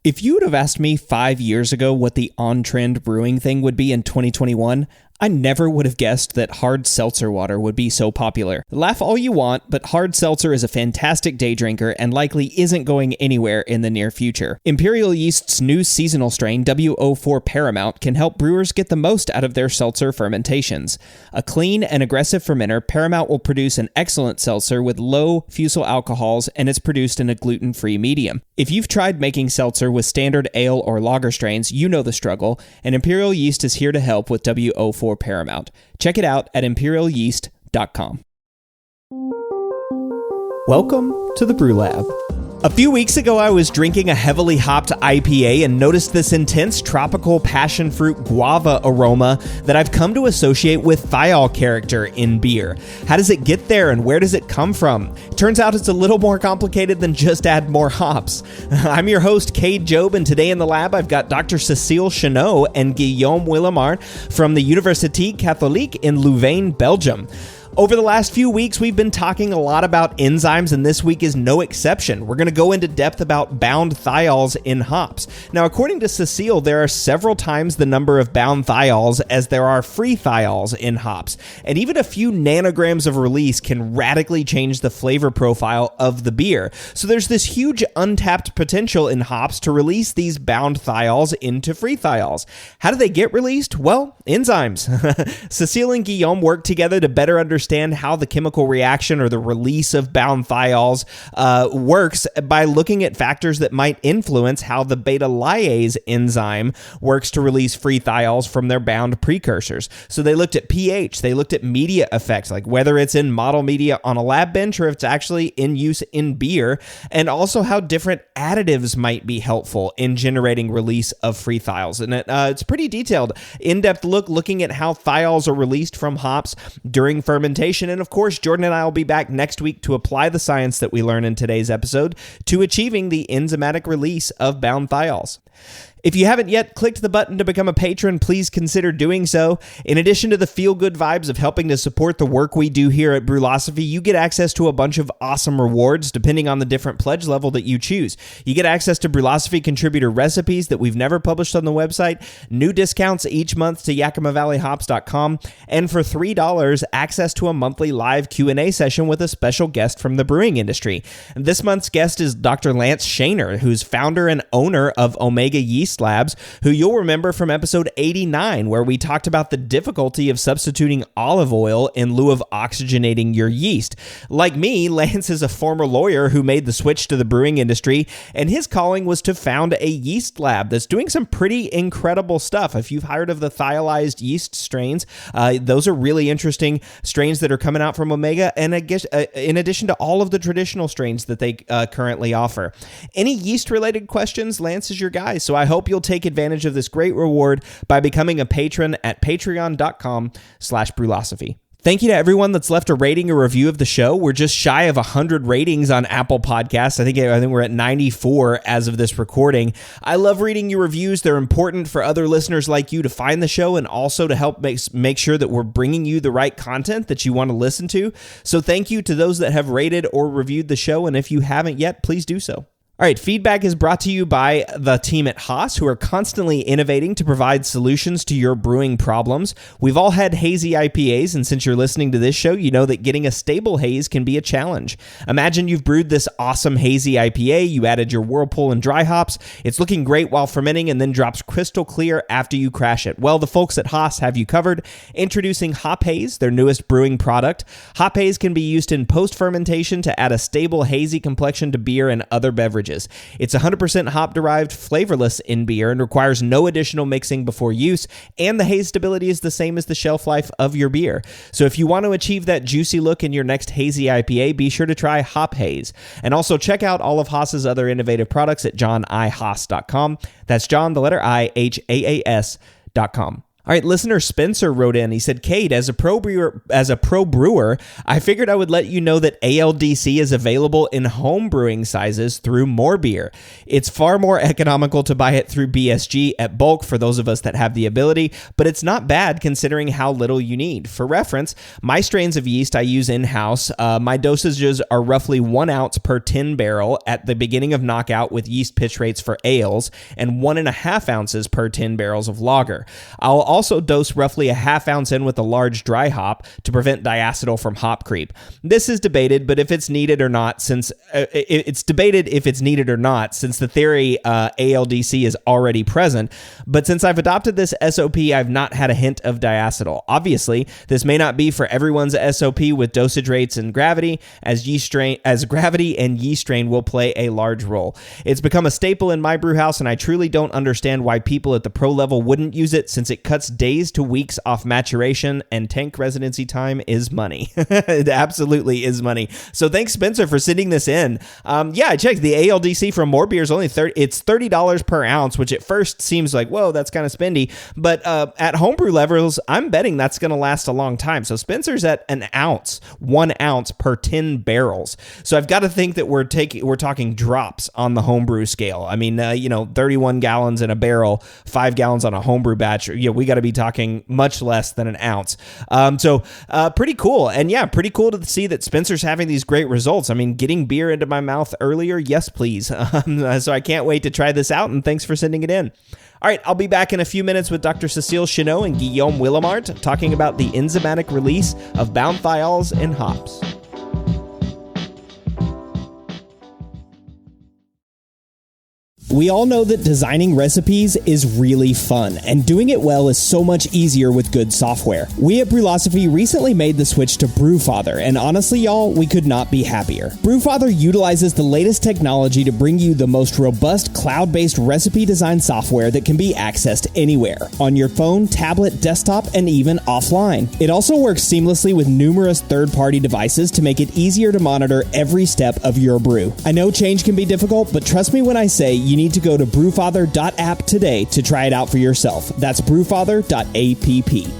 If you would have asked me 5 years ago what the on-trend brewing thing would be in 2021, I never would have guessed that hard seltzer water would be so popular. Laugh all you want, but hard seltzer is a fantastic day drinker and likely isn't going anywhere in the near future. Imperial Yeast's new seasonal strain, W04 Paramount, can help brewers get the most out of their seltzer fermentations. A clean and aggressive fermenter, Paramount will produce an excellent seltzer with low fusel alcohols, and it's produced in a gluten-free medium. If you've tried making seltzer with standard ale or lager strains, you know the struggle, and Imperial Yeast is here to help with W04 Paramount. Check it out at imperialyeast.com. Welcome to the Brew Lab. A few weeks ago, I was drinking a heavily hopped IPA and noticed this intense tropical passion fruit guava aroma that I've come to associate with thiol character in beer. How does it get there and where does it come from? Turns out it's a little more complicated than just add more hops. I'm your host, Cade Job, and today in the lab, I've got Dr. Cécile Chenot and Guillaume Willemart from the Universite Catholique in Louvan, Belgium. Over the last few weeks, we've been talking a lot about enzymes, and this week is no exception. We're going to go into depth about bound thiols in hops. Now, according to Cécile, there are several times the number of bound thiols as there are free thiols in hops, and even a few nanograms of release can radically change the flavor profile of the beer. So there's this huge untapped potential in hops to release these bound thiols into free thiols. How do they get released? Well, enzymes. Cécile and Guillaume work together to better understand how the chemical reaction or the release of bound thiols works by looking at factors that might influence how the beta lyase enzyme works to release free thiols from their bound precursors. So they looked at pH, they looked at media effects, like whether it's in model media on a lab bench or if it's actually in use in beer, and also how different additives might be helpful in generating release of free thiols. And it's pretty detailed, in-depth looking at how thiols are released from hops during fermentation. And of course, Jordan and I will be back next week to apply the science that we learn in today's episode to achieving the enzymatic release of bound thiols. If you haven't yet clicked the button to become a patron, please consider doing so. In addition to the feel-good vibes of helping to support the work we do here at Brewlosophy, you get access to a bunch of awesome rewards depending on the different pledge level that you choose. You get access to Brewlosophy contributor recipes that we've never published on the website, new discounts each month to YakimaValleyHops.com, and for $3, access to a monthly live Q&A session with a special guest from the brewing industry. And this month's guest is Dr. Lance Shaner, who's founder and owner of Omega Yeast Labs, who you'll remember from episode 89, where we talked about the difficulty of substituting olive oil in lieu of oxygenating your yeast. Like me, Lance is a former lawyer who made the switch to the brewing industry, and his calling was to found a yeast lab that's doing some pretty incredible stuff. If you've heard of the thiolized yeast strains, those are really interesting strains that are coming out from Omega, and I guess, in addition to all of the traditional strains that they currently offer. Any yeast-related questions, Lance is your guy, so I hope you'll take advantage of this great reward by becoming a patron at patreon.com/brewlosophy. Thank you to everyone that's left a rating or review of the show. We're just shy of 100 ratings on Apple Podcasts. I think we're at 94 as of this recording. I love reading your reviews. They're important for other listeners like you to find the show and also to help make sure that we're bringing you the right content that you want to listen to. So thank you to those that have rated or reviewed the show. And if you haven't yet, please do so. All right, feedback is brought to you by the team at Haas, who are constantly innovating to provide solutions to your brewing problems. We've all had hazy IPAs, and since you're listening to this show, you know that getting a stable haze can be a challenge. Imagine you've brewed this awesome hazy IPA, you added your whirlpool and dry hops, it's looking great while fermenting and then drops crystal clear after you crash it. Well, the folks at Haas have you covered. Introducing Hop Haze, their newest brewing product. Hop Haze can be used in post-fermentation to add a stable hazy complexion to beer and other beverages. It's 100% hop-derived, flavorless in beer, and requires no additional mixing before use, and the haze stability is the same as the shelf life of your beer. So if you want to achieve that juicy look in your next hazy IPA, be sure to try Hop Haze. And also check out all of Haas's other innovative products at johnihaas.com. That's John, the letter I, Haas.com. All right, listener Spencer wrote in. He said, Cade, as a pro brewer, I figured I would let you know that ALDC is available in home brewing sizes through More Beer. It's far more economical to buy it through BSG at bulk for those of us that have the ability, but it's not bad considering how little you need. For reference, my strains of yeast I use in-house, my dosages are roughly 1 ounce per tin barrel at the beginning of knockout with yeast pitch rates for ales and 1.5 ounces per tin barrels of lager. I'll also dose roughly a half ounce in with a large dry hop to prevent diacetyl from hop creep. This is debated, but if it's needed or not, since the theory ALDC is already present. But since I've adopted this SOP, I've not had a hint of diacetyl. Obviously, this may not be for everyone's SOP with dosage rates and gravity, as gravity and yeast strain will play a large role. It's become a staple in my brew house, and I truly don't understand why people at the pro level wouldn't use it, since it cuts days to weeks off maturation, and tank residency time is money. It absolutely is money. So thanks, Spencer, for sending this in. I checked the ALDC from More Beer is only $30 per ounce, which at first seems like, whoa, that's kind of spendy. But at homebrew levels, I'm betting that's going to last a long time. So Spencer's at 1 ounce per 10 barrels. So I've got to think that we're talking drops on the homebrew scale. I mean, 31 gallons in a barrel, 5 gallons on a homebrew batch. We got to be talking much less than an ounce. So pretty cool. And yeah, pretty cool to see that Spencer's having these great results. I mean, getting beer into my mouth earlier, yes, please. So I can't wait to try this out, and thanks for sending it in. All right, I'll be back in a few minutes with Dr. Cécile Chenot and Guillaume Willemart talking about the enzymatic release of bound thiols in hops. We all know that designing recipes is really fun, and doing it well is so much easier with good software. We at Brewlosophy recently made the switch to Brewfather, and honestly, y'all, we could not be happier. Brewfather utilizes the latest technology to bring you the most robust cloud-based recipe design software that can be accessed anywhere, on your phone, tablet, desktop, and even offline. It also works seamlessly with numerous third-party devices to make it easier to monitor every step of your brew. I know change can be difficult, but trust me when I say you need to go to brewfather.app today to try it out for yourself. That's brewfather.app.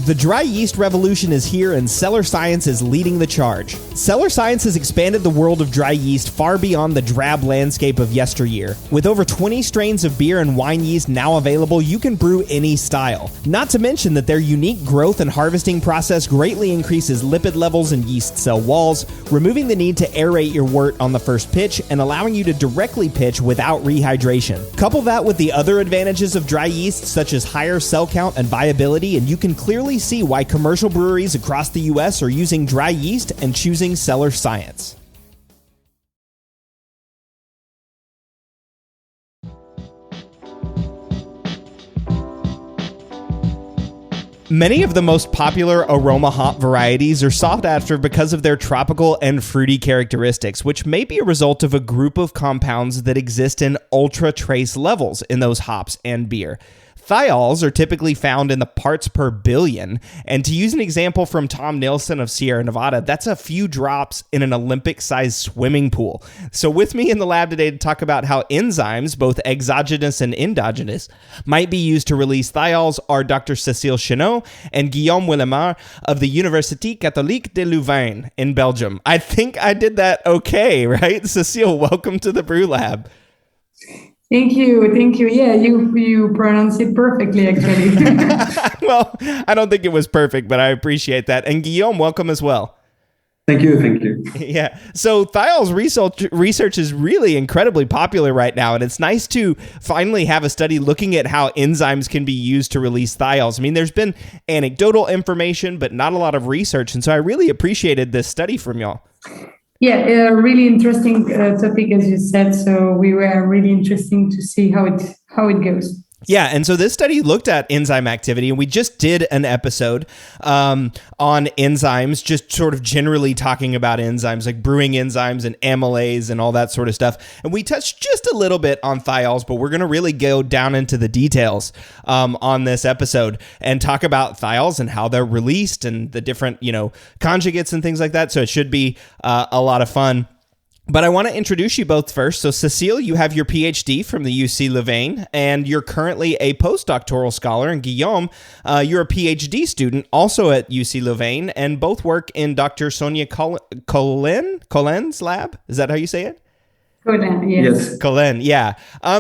The dry yeast revolution is here, and Cellar Science is leading the charge. Cellar Science has expanded the world of dry yeast far beyond the drab landscape of yesteryear. With over 20 strains of beer and wine yeast now available, you can brew any style. Not to mention that their unique growth and harvesting process greatly increases lipid levels in yeast cell walls, removing the need to aerate your wort on the first pitch and allowing you to directly pitch without rehydration. Couple that with the other advantages of dry yeast, such as higher cell count and viability, and you can clearly see why commercial breweries across the U.S. are using dry yeast and choosing Cellar Science. Many of the most popular aroma hop varieties are sought after because of their tropical and fruity characteristics, which may be a result of a group of compounds that exist in ultra trace levels in those hops and beer. Thiols are typically found in the parts per billion, and to use an example from Tom Nilsson of Sierra Nevada, that's a few drops in an Olympic-sized swimming pool. So with me in the lab today to talk about how enzymes, both exogenous and endogenous, might be used to release thiols are Dr. Cécile Chenot and Guillaume Willemart of the Universite Catholique de Louvan in Belgium. I think I did that okay, right? Cécile, welcome to the Brew Lab. Thank you. Yeah, you pronounce it perfectly, actually. Well, I don't think it was perfect, but I appreciate that. And Guillaume, welcome as well. Thank you. Yeah. So thiols research is really incredibly popular right now, and it's nice to finally have a study looking at how enzymes can be used to release thiols. I mean, there's been anecdotal information, but not a lot of research, and so I really appreciated this study from y'all. Yeah, a really interesting topic, as you said. So we were really interesting to see how it goes. Yeah, and so this study looked at enzyme activity, and we just did an episode on enzymes, just sort of generally talking about enzymes, like brewing enzymes and amylase and all that sort of stuff. And we touched just a little bit on thiols, but we're going to really go down into the details on this episode and talk about thiols and how they're released and the different, conjugates and things like that. So it should be a lot of fun. But I want to introduce you both first. So, Cécile, you have your PhD from the UC Louvain, and you're currently a postdoctoral scholar. And Guillaume, you're a PhD student also at UC Louvain, and both work in Dr. Sonia Colin's lab. Is that how you say it? Colin, yes. Colin, yeah.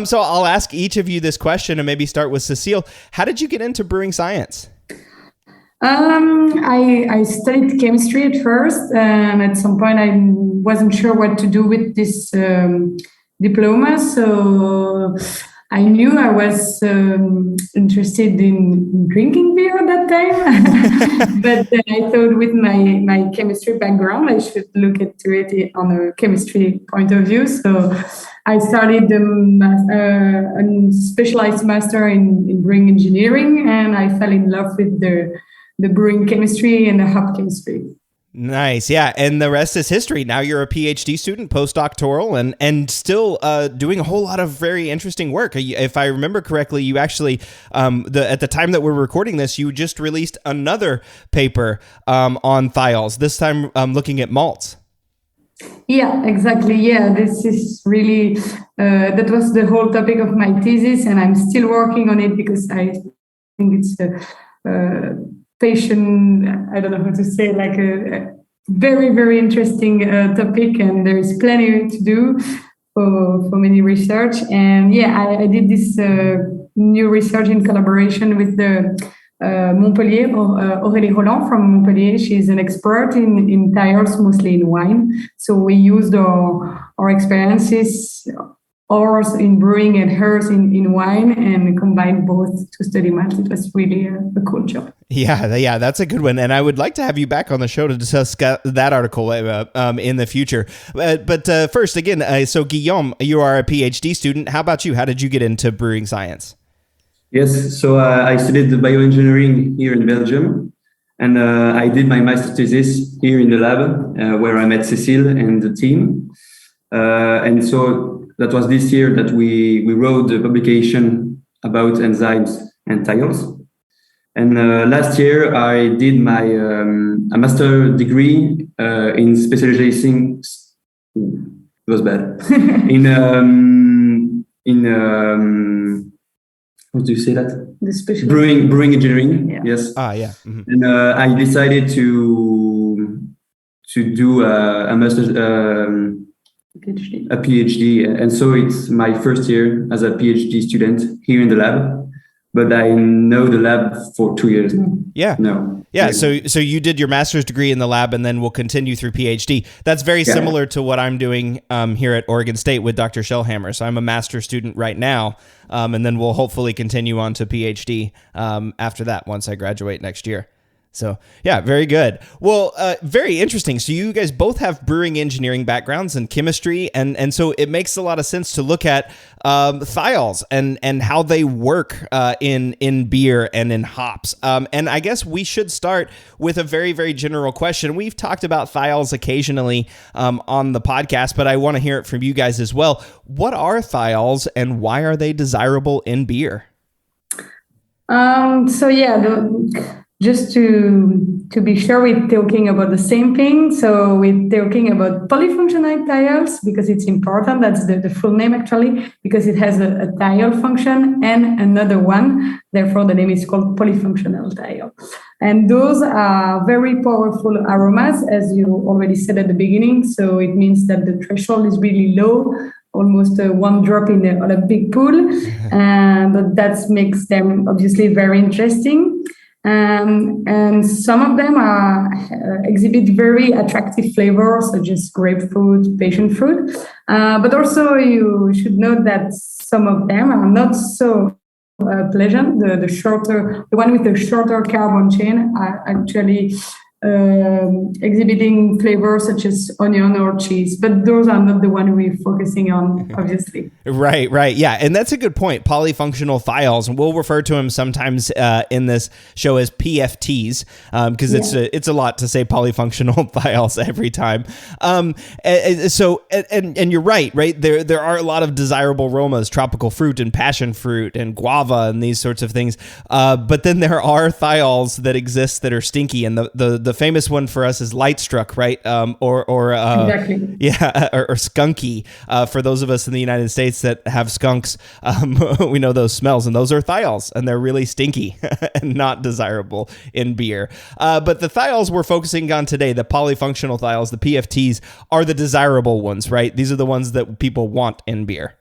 So I'll ask each of you this question and maybe start with Cécile. How did you get into brewing science? I studied chemistry at first, and at some point I wasn't sure what to do with this diploma. So I knew I was interested in drinking beer at that time, but then I thought with my chemistry background, I should look into it on a chemistry point of view. So I started a specialized master in brewing engineering, and I fell in love with the brewing chemistry and the hop chemistry. Nice. Yeah. And the rest is history. Now you're a PhD student, postdoctoral, and still doing a whole lot of very interesting work. If I remember correctly, you actually, at the time that we're recording this, you just released another paper on thiols, this time looking at malts. Yeah, exactly. Yeah, this is really, that was the whole topic of my thesis, and I'm still working on it because I think it's patient, I don't know how to say, like a very, very interesting topic, and there is plenty to do for many research. And yeah, I did this new research in collaboration with the Montpellier, Aurélie Roland from Montpellier. She's an expert in thiols, mostly in wine. So we used our experiences, ours in brewing and hers in wine, and combined both to study malt. It was really a cool job. Yeah, that's a good one. And I would like to have you back on the show to discuss that article in the future. But first, again, so Guillaume, you are a PhD student. How about you? How did you get into brewing science? Yes, so I studied bioengineering here in Belgium, and I did my master's thesis here in the lab where I met Cécile and the team. And so that was this year that we wrote the publication about enzymes and thiols. And last year I did my a master degree in specializing. It was bad. How do you say that? The brewing engineering. Yeah. Yes. Yeah. Mm-hmm. And I decided to do a master's. A PhD, and so it's my first year as a PhD student here in the lab, but I know the lab for 2 years. Yeah. No. Yeah. So you did your master's degree in the lab, and then we'll continue through PhD. That's very similar to what I'm doing here at Oregon State with Dr. Shellhammer. So I'm a master's student right now, and then we'll hopefully continue on to PhD after that once I graduate next year. So, yeah, very good. Well, very interesting. So you guys both have brewing engineering backgrounds and chemistry, and so it makes a lot of sense to look at thiols and how they work in beer and in hops. And I guess we should start with a very, very general question. We've talked about thiols occasionally on the podcast, but I want to hear it from you guys as well. What are thiols, and why are they desirable in beer? Just to be sure, we're talking about the same thing. So we're talking about polyfunctional thiols because it's important. That's the full name actually, because it has a thiol function and another one. Therefore, the name is called polyfunctional thiol. And those are very powerful aromas, as you already said at the beginning. So it means that the threshold is really low, almost one drop in a big pool. But that makes them obviously very interesting. And some of them exhibit very attractive flavors, such as grapefruit, passion fruit. But also you should note that some of them are not so pleasant. The one with the shorter carbon chain are actually exhibiting flavors such as onion or cheese, but those are not the one we're focusing on, obviously. Right. Yeah. And that's a good point. Polyfunctional thiols, and we'll refer to them sometimes in this show as PFTs, because it's a lot to say polyfunctional thiols every time. So you're right? There are a lot of desirable aromas, tropical fruit and passion fruit and guava and these sorts of things. But then there are thiols that exist that are stinky, and the famous one for us is Light Struck, right? Exactly. Yeah, or Skunky. For those of us in the United States that have skunks, we know those smells, and those are thiols, and they're really stinky and not desirable in beer. But the thiols we're focusing on today, the polyfunctional thiols, the PFTs, are the desirable ones, right? These are the ones that people want in beer.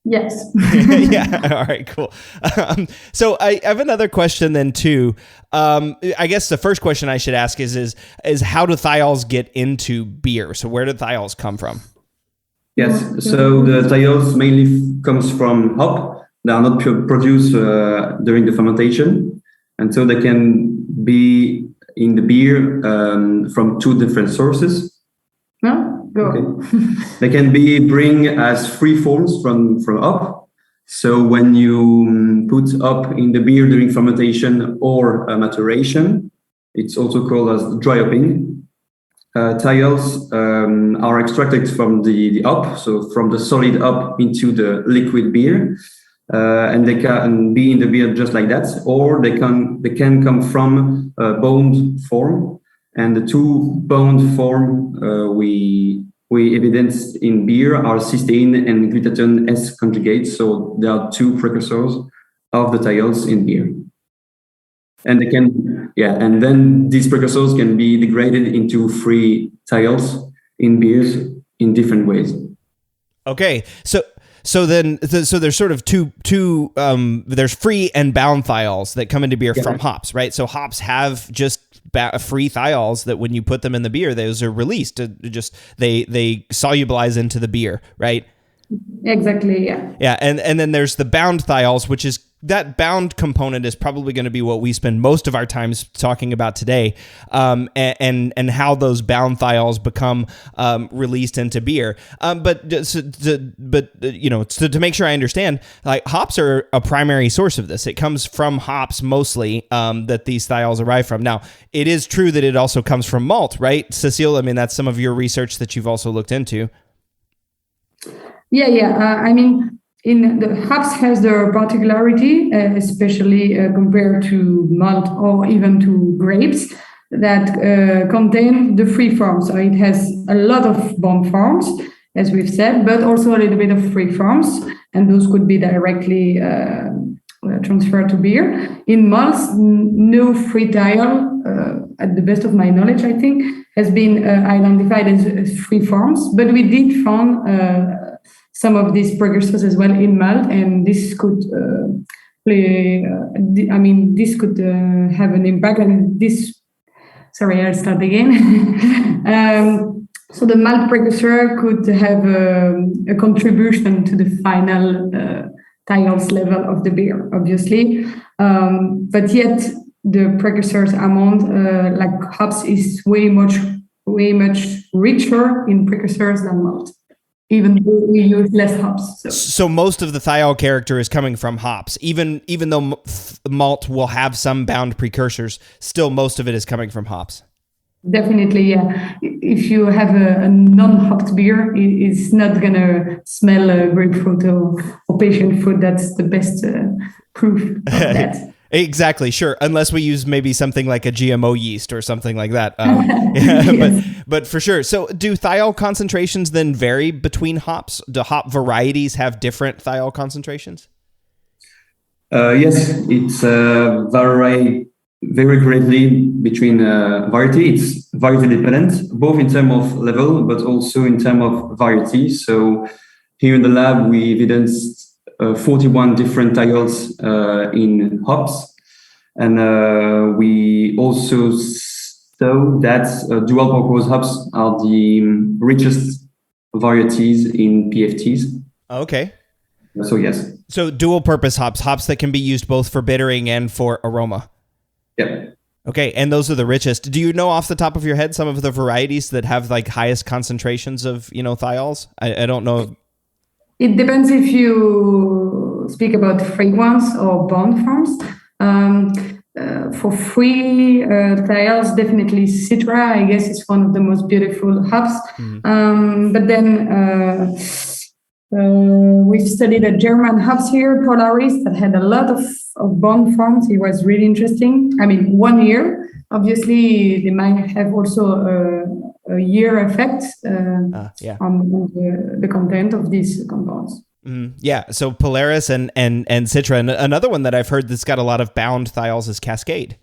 Yes. Yeah. All right, cool. So I have another question then too. I guess the first question I should ask is how do thiols get into beer? So where do thiols come from? Yes. So the thiols mainly comes from hop. They are not produced during the fermentation. And so they can be in the beer from two different sources. No? Go. Okay. They can be bring as free forms from hop. So when you put hop in the beer during fermentation or maturation, it's also called as dry hopping. Thiols are extracted from the hop, so from the solid hop into the liquid beer, and they can be in the beer just like that, or they can come from a bound form. And the two bound form we evidence in beer are cysteine and glutathione S conjugate. So there are two precursors of the thiols in beer. And and then these precursors can be degraded into free thiols in beers in different ways. Okay, so there's sort of two there's free and bound thiols that come into beer from hops, right? So hops have just free thiols that when you put them in the beer, those are released to just they solubilize into the beer, right? Exactly. Yeah. Yeah, and then there's the bound thiols, which is that bound component is probably going to be what we spend most of our time talking about today, and how those bound thiols become released into beer. But to make sure I understand, like hops are a primary source of this. It comes from hops mostly that these thiols arrive from. Now, it is true that it also comes from malt, right, Cécile? I mean, that's some of your research that you've also looked into. Yeah. I mean, in the hops has their particularity, especially compared to malt or even to grapes, that contain the free forms. So it has a lot of bound forms, as we've said, but also a little bit of free forms, and those could be directly transferred to beer. In malts, no free thiol, at the best of my knowledge, I think, has been identified as free forms, but we did find some of these precursors as well in malt, and this could this could have an impact. And this, sorry, I'll start again. So the malt precursor could have a contribution to the final thiols level of the beer, obviously, but yet the precursors amount, like hops, is way much richer in precursors than malt, even though we use less hops. So most of the thiol character is coming from hops, even though malt will have some bound precursors, still most of it is coming from hops. Definitely, yeah. If you have a non-hopped beer, it's not going to smell grapefruit or passion fruit. That's the best proof of that. Exactly, sure. Unless we use maybe something like a GMO yeast or something like that. Yes. But for sure. So do thiol concentrations then vary between hops? Do hop varieties have different thiol concentrations? Yes, it's vary very greatly between variety. It's variety dependent, both in terms of level, but also in terms of variety. So here in the lab, we evidenced 41 different thiols in hops, and we also saw that dual purpose hops are the richest varieties in PFTs. Okay. So yes. So dual purpose hops that can be used both for bittering and for aroma. Yeah. Okay, and those are the richest. Do you know off the top of your head some of the varieties that have like highest concentrations of thiols? I don't know. It depends if you speak about free ones or bound forms. For free thiols, definitely Citra, I guess, is one of the most beautiful hops. Mm-hmm. But then we've studied a German hops here, Polaris, that had a lot of bond forms. It was really interesting. I mean, 1 year. Obviously, they might have also a year effect on the content of these compounds. Yeah, so Polaris and Citra. And another one that I've heard that's got a lot of bound thiols is Cascade.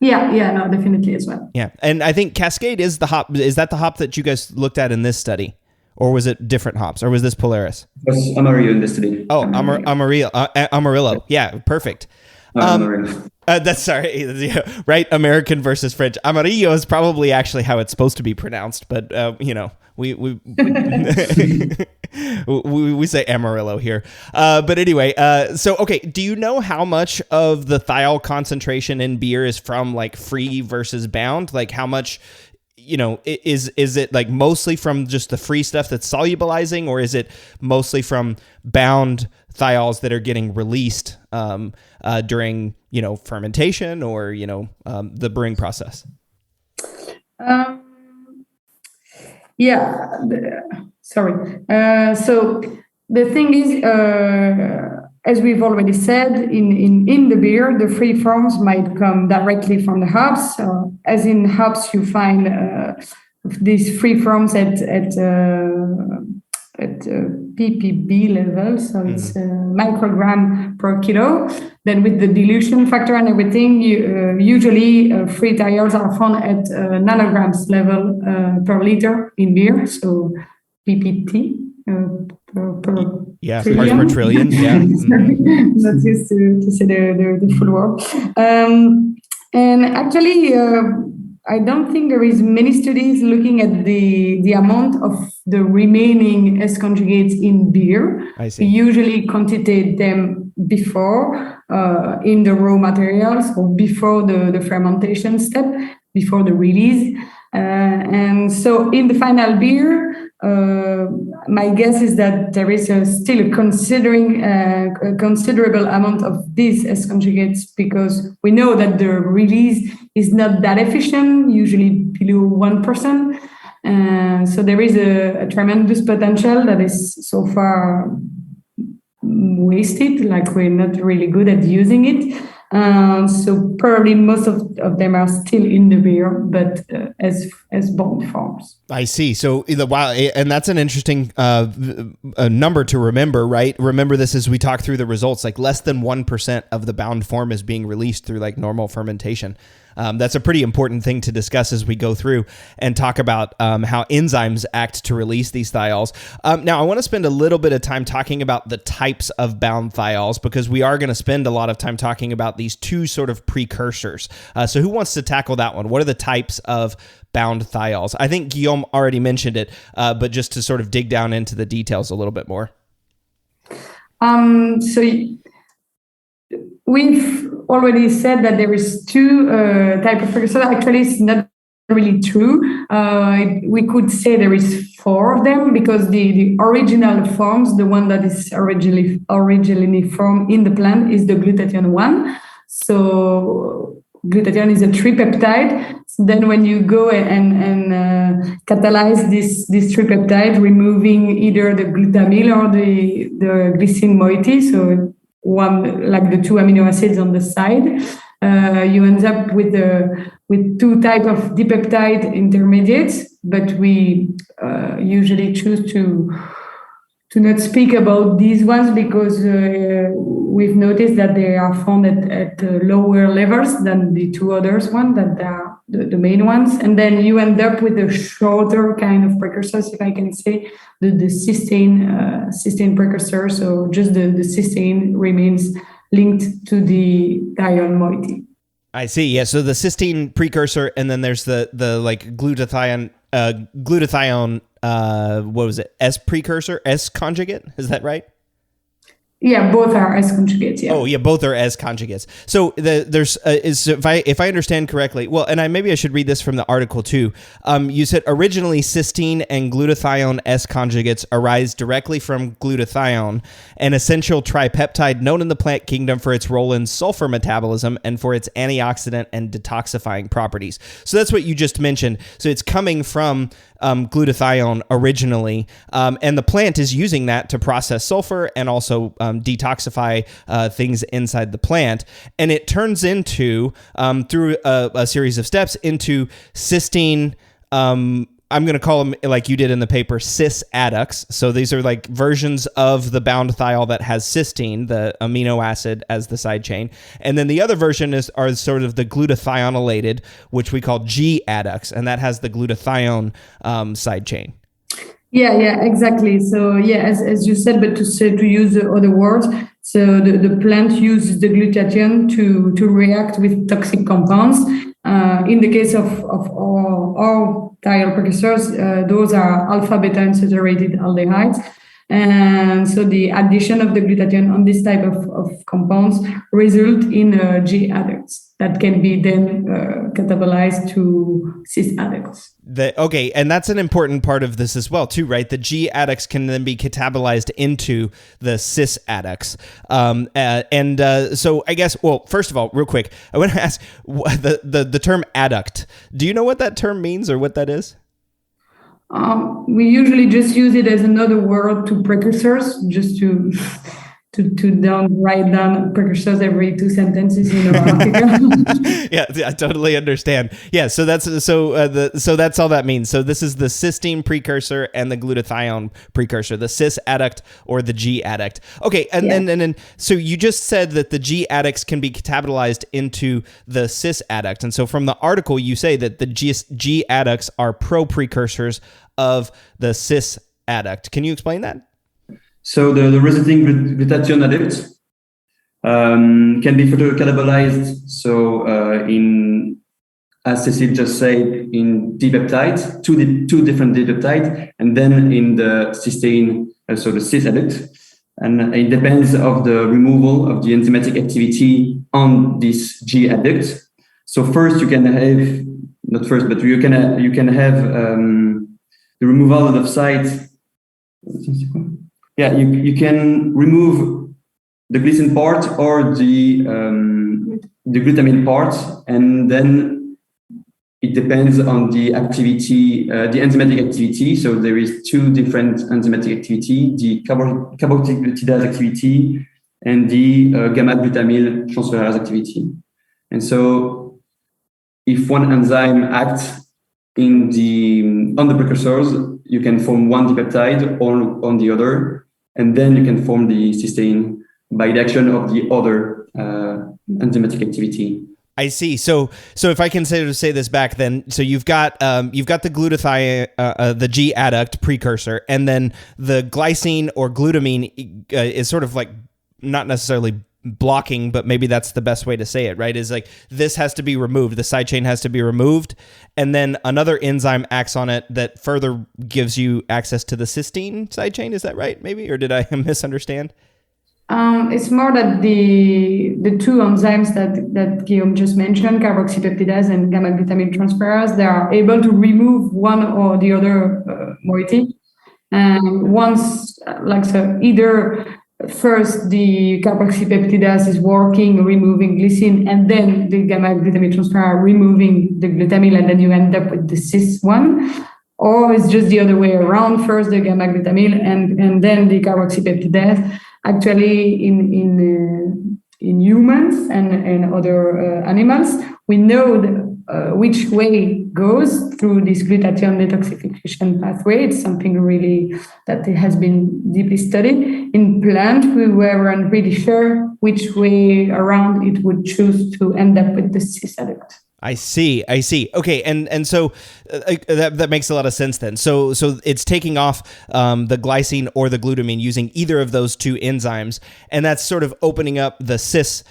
Yeah, no, definitely as well. Yeah, and I think Cascade is the hop. Is that the hop that you guys looked at in this study? Or was it different hops? Or was this Polaris? It was Amarillo in the study. Oh, Amarillo. Yeah, perfect. That's sorry, right? American versus French. Amarillo is probably actually how it's supposed to be pronounced, but we we say Amarillo here. But anyway, so okay, do you know how much of the thiol concentration in beer is from like free versus bound? Like how much? Is it like mostly from just the free stuff that's solubilizing, or is it mostly from bound thiols that are getting released during fermentation or the brewing process? So the thing is, as we've already said, in the beer, the free forms might come directly from the hops. As in hops, you find these free forms at ppb level, so it's microgram per kilo. Then with the dilution factor and everything, usually free thiols are found at nanograms level per liter in beer, so ppt. Parts per trillion. Yeah, not used to say the full word. And actually, I don't think there is many studies looking at the amount of the remaining S conjugates in beer. I see. We usually quantitate them before in the raw materials or before the fermentation step, before the release. And so in the final beer, my guess is that there is still a considerable amount of these S conjugates, because we know that the release is not that efficient, usually below 1%. So there is a tremendous potential that is so far wasted, like we're not really good at using it. So probably most of them are still in the beer, but as bond forms. I see. So and that's an interesting number to remember, right? Remember this as we talk through the results. Like less than 1% of the bound form is being released through like normal fermentation. That's a pretty important thing to discuss as we go through and talk about how enzymes act to release these thiols. Now, I want to spend a little bit of time talking about the types of bound thiols, because we are going to spend a lot of time talking about these two sort of precursors. So who wants to tackle that one? What are the types of bound thiols? I think Guillaume already mentioned it, but just to sort of dig down into the details a little bit more. So we've already said that there is two type of precursors. Actually, it's not really true. We could say there is 4 of them, because the original forms, the one that is originally formed in the plant, is the glutathione 1. So glutathione is a tripeptide. So then when you go and catalyze this tripeptide, removing either the glutamyl or the glycine moiety, so one like the 2 amino acids on the side, you end up with 2 types of dipeptide intermediates. But we usually choose to not speak about these ones, because we've noticed that they are found at lower levels than the 2 others that are the main ones. And then you end up with a shorter kind of precursors, if I can say, the cysteine precursor. So just the cysteine remains linked to the thiol moiety. I see. Yeah. So the cysteine precursor, and then there's the like glutathione, what was it? S precursor, S conjugate. Is that right? Yeah, both are S conjugates. Yeah. Oh, yeah, both are S conjugates. So there's if I understand correctly, well, and maybe I should read this from the article too. You said originally cysteine and glutathione S conjugates arise directly from glutathione, an essential tripeptide known in the plant kingdom for its role in sulfur metabolism and for its antioxidant and detoxifying properties. So that's what you just mentioned. So it's coming from glutathione originally, and the plant is using that to process sulfur and also detoxify things inside the plant, and it turns into through a series of steps into cysteine. I'm going to call them, like you did in the paper, cis adducts. So these are like versions of the bound thiol that has cysteine, the amino acid, as the side chain. And then the other version are sort of the glutathioneolated, which we call G adducts, and that has the glutathione side chain. Yeah, exactly. So yeah, as you said, but to use other words, so the plant uses the glutathione to react with toxic compounds. In the case of all thiol precursors, those are alpha, beta, and unsaturated aldehydes. And so the addition of the glutathione on this type of compounds result in G adducts that can be then catabolized to cis adducts. Okay, and that's an important part of this as well, too, right? The G adducts can then be catabolized into the cis adducts. So I guess, well, first of all, real quick, I want to ask the term adduct. Do you know what that term means or what that is? We usually just use it as another word to precursors, just to write down precursors every 2 sentences in an article. Yeah, I totally understand. Yeah, so that's all that means. So this is the cysteine precursor and the glutathione precursor, the cis adduct or the G adduct. Okay, and then so you just said that the G adducts can be catabolized into the cis adduct, and so from the article you say that the G adducts are pro-precursors of the cis adduct. Can you explain that? So the resulting glutathione adduct can be further catabolized. So as Cécile just said, in dipeptides, two different dipeptides, and then in the cysteine, so the cis adduct. And it depends of the removal of the enzymatic activity on this G adduct. So first you can have, not first, but you can have the removal of site. Yeah, you can remove the glycine part or the glutamine part, and then it depends on the activity, the enzymatic activity. So there is 2 different enzymatic activity: the carboxypeptidase activity and the gamma-glutamyl transferase activity. And so, if one enzyme acts on the precursors, you can form one dipeptide or on the other. And then you can form the cysteine by the action of the other enzymatic activity. I see. So if I can say this back, then so you've got the glutathione, the G adduct precursor, and then the glycine or glutamine is sort of like not necessarily blocking, but maybe that's the best way to say it, right? Is like this has to be removed, the side chain has to be removed, and then another enzyme acts on it that further gives you access to the cysteine side chain. Is that right? Maybe, or did I misunderstand? It's more that the 2 enzymes that Guillaume just mentioned, carboxypeptidase and gamma-glutamyl transferase, they are able to remove one or the other moiety. And once, either first the carboxypeptidase is working, removing glycine, and then the gamma-glutamyl transferase removing the glutamyl, and then you end up with the cis one. Or it's just the other way around, first the gamma-glutamyl and then the carboxypeptidase. Actually, in humans and other animals, we know which way goes through this glutathione detoxification pathway. It's something really that has been deeply studied. In plant, we weren't really sure which way around it would choose to end up with the cis adduct. I see. Okay, and so that makes a lot of sense then. So it's taking off the glycine or the glutamine using either of those 2 enzymes, and that's sort of opening up the cis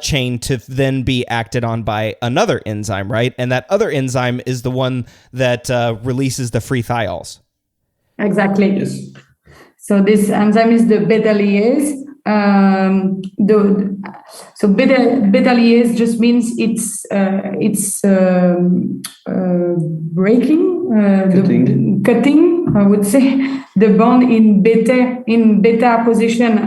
chain to then be acted on by another enzyme, right? And that other enzyme is the one that releases the free thiols. Exactly. Yes. So this enzyme is the beta lyase. So beta liase just means it's breaking, cutting, I would say, the bond in beta position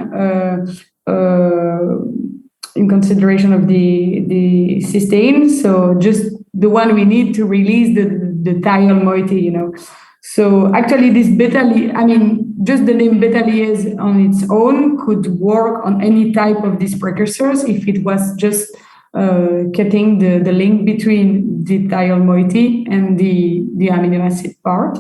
in consideration of the cysteine. So just the one we need to release the thiol moiety, So actually, this just the name beta liase on its own could work on any type of these precursors if it was just cutting the link between the thiol moiety and the amino acid part.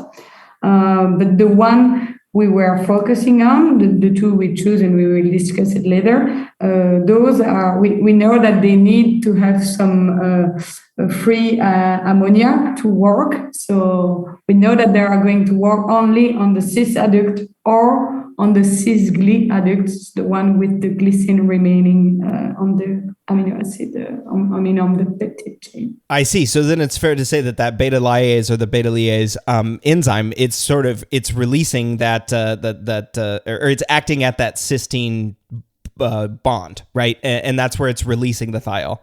But the one we were focusing on, the two we choose, and we will discuss it later, those are, we know that they need to have some free ammonia to work. So we know that they are going to work only on the cis adduct or on the cis-gly adducts, the one with the glycine remaining on the amino acid, on the peptide chain. I see. So then it's fair to say that beta liase or the beta liase enzyme, it's releasing that or it's acting at that cysteine bond, right? And that's where it's releasing the thiol.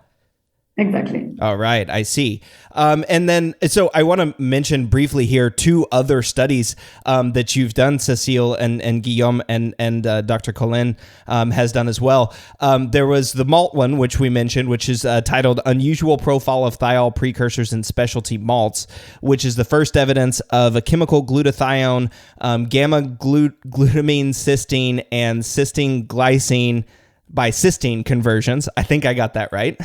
Exactly. All right, I see. And then, so I want to mention briefly here two other studies that you've done, Cécile and Guillaume, and Dr. Colin has done as well. There was the malt one, which we mentioned, which is titled Unusual Profile of Thiol Precursors in Specialty Malts, which is the first evidence of a chemical glutathione, gamma-glutamine cysteine, and cysteine glycine by cysteine conversions. I think I got that right.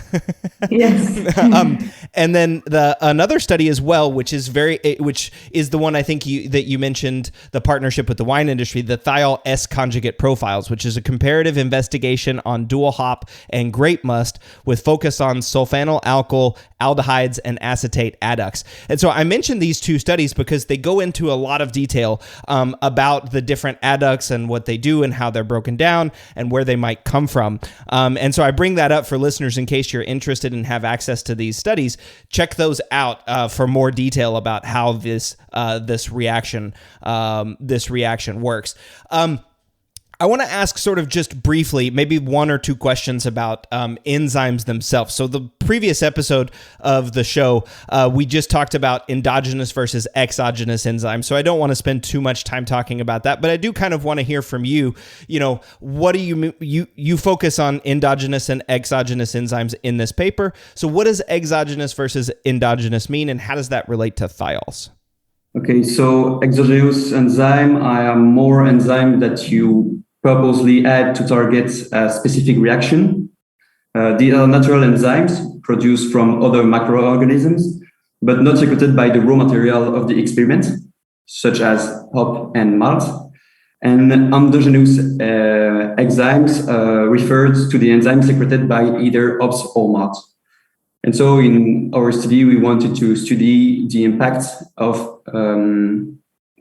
Yes. And then another study as well, which is the one I think that you mentioned, the partnership with the wine industry, the thiol S conjugate profiles, which is a comparative investigation on dual hop and grape must with focus on sulfanyl alkyl aldehydes and acetate adducts. And so I mentioned these two studies because they go into a lot of detail about the different adducts and what they do and how they're broken down and where they might come from. And so I bring that up for listeners in case you're interested and have access to these studies. Check those out for more detail about how this reaction works. I want to ask sort of just briefly, maybe one or two questions about enzymes themselves. So the previous episode of the show, we just talked about endogenous versus exogenous enzymes. So I don't want to spend too much time talking about that, but I do kind of want to hear from you. What do you focus on endogenous and exogenous enzymes in this paper. So what does exogenous versus endogenous mean, and how does that relate to thiols? Okay, so exogenous enzyme are more enzyme that you purposely add to target a specific reaction. These are natural enzymes produced from other microorganisms, but not secreted by the raw material of the experiment, such as hop and malt. And endogenous enzymes refers to the enzymes secreted by either hops or malt. And so in our study, we wanted to study the impact of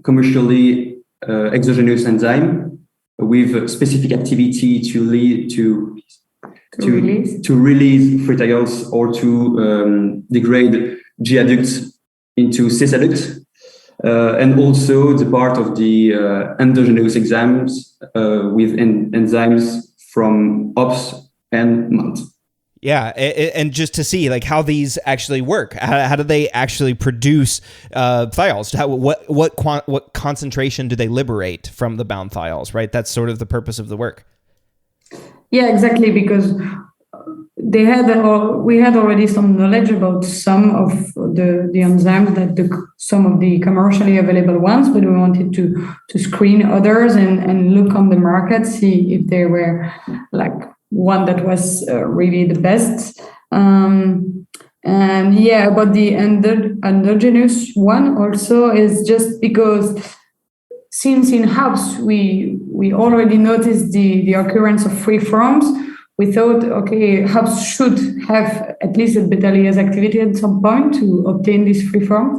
commercially exogenous enzyme with specific activity to release free thiols or to degrade G adducts into cis adducts, and also the part of the endogenous enzymes with enzymes from hops and malt. Yeah, and just to see like how these actually work. How do they actually produce thiols? What concentration do they liberate from the bound thiols? Right, that's sort of the purpose of the work. Yeah, exactly, because we had already some knowledge about some of the enzymes some of the commercially available ones, but we wanted to screen others and look on the market, see if they were like one that was really the best. And yeah, about the endogenous one also is just because since in hops we already noticed the occurrence of free forms, we thought, okay, hops should have at least a beta liase activity at some point to obtain these free forms.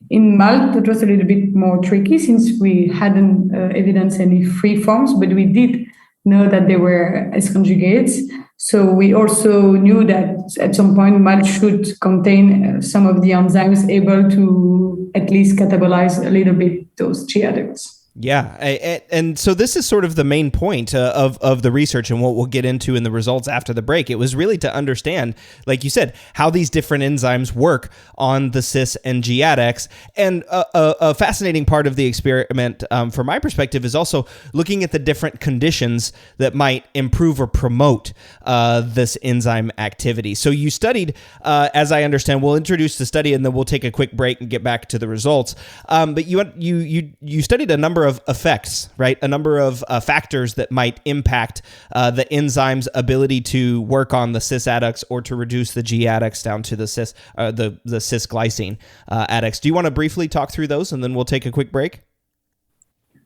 In malt, that was a little bit more tricky since we hadn't evidenced any free forms, but we did know that they were S conjugates. So we also knew that at some point malt should contain some of the enzymes able to at least catabolize a little bit those G adducts. Yeah, and so this is sort of the main point of the research and what we'll get into in the results after the break. It was really to understand, like you said, how these different enzymes work on the cis and G adducts. And a fascinating part of the experiment, from my perspective, is also looking at the different conditions that might improve or promote this enzyme activity. So you studied, as I understand, we'll introduce the study and then we'll take a quick break and get back to the results. But you studied a number of effects, right? A number of factors that might impact the enzyme's ability to work on the cis adducts or to reduce the G adducts down to the cis glycine adducts. Do you want to briefly talk through those and then we'll take a quick break?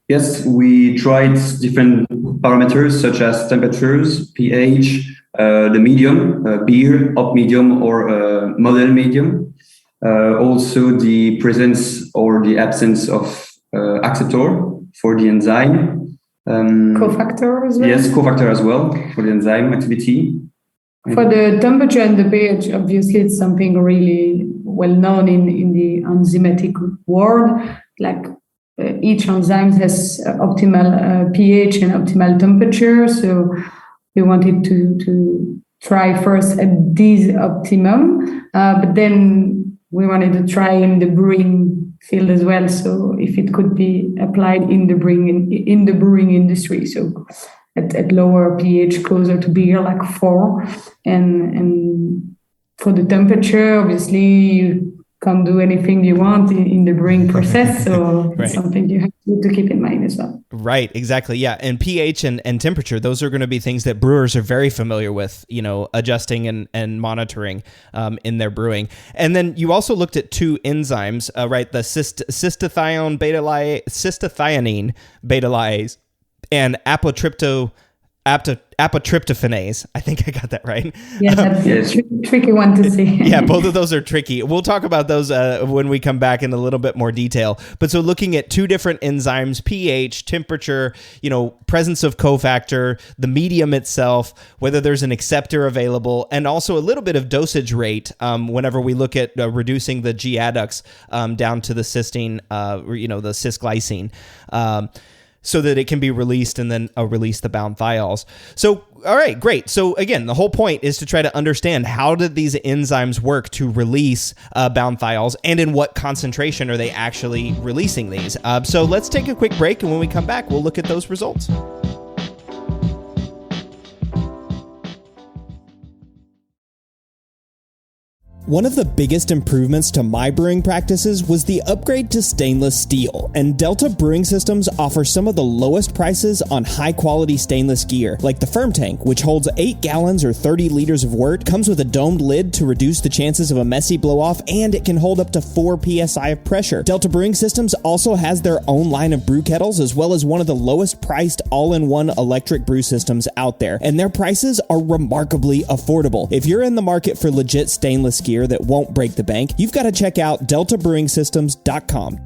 Yes, we tried different parameters such as temperatures, pH, the medium, beer, hop medium, or model medium. Also the presence or the absence of acceptor for the enzyme. Cofactor as well? Yes, cofactor as well for the enzyme activity. For the temperature and the pH, obviously it's something really well known in the enzymatic world. Like each enzyme has optimal pH and optimal temperature. So we wanted to try first at this optimum, but then we wanted to try in the brewing field as well. So if it could be applied in the brewing industry, so at lower pH, closer to beer, like 4, and for the temperature, obviously you can't do anything you want in the brewing process. So right. It's something you have to keep in mind as well. Right, exactly. Yeah. And pH and temperature, those are going to be things that brewers are very familiar with, adjusting and monitoring in their brewing. And then you also looked at 2 enzymes, right? The cystathionine beta lyase and apotryptophanase. I think I got that right. Yeah, that's a tricky one to see. Yeah, both of those are tricky. We'll talk about those when we come back in a little bit more detail. But so looking at 2 different enzymes, pH, temperature, presence of cofactor, the medium itself, whether there's an acceptor available, and also a little bit of dosage rate whenever we look at reducing the G adducts down to the cysteine, the cis glycine. So that it can be released and then release the bound thiols. So, all right, great. So again, the whole point is to try to understand how did these enzymes work to release bound thiols and in what concentration are they actually releasing these. So let's take a quick break, and when we come back, we'll look at those results. One of the biggest improvements to my brewing practices was the upgrade to stainless steel, and Delta Brewing Systems offers some of the lowest prices on high-quality stainless gear, like the Firm Tank, which holds 8 gallons or 30 liters of wort, comes with a domed lid to reduce the chances of a messy blow-off, and it can hold up to 4 psi of pressure. Delta Brewing Systems also has their own line of brew kettles, as well as one of the lowest-priced all-in-one electric brew systems out there, and their prices are remarkably affordable. If you're in the market for legit stainless gear that won't break the bank, you've got to check out deltabrewingsystems.com.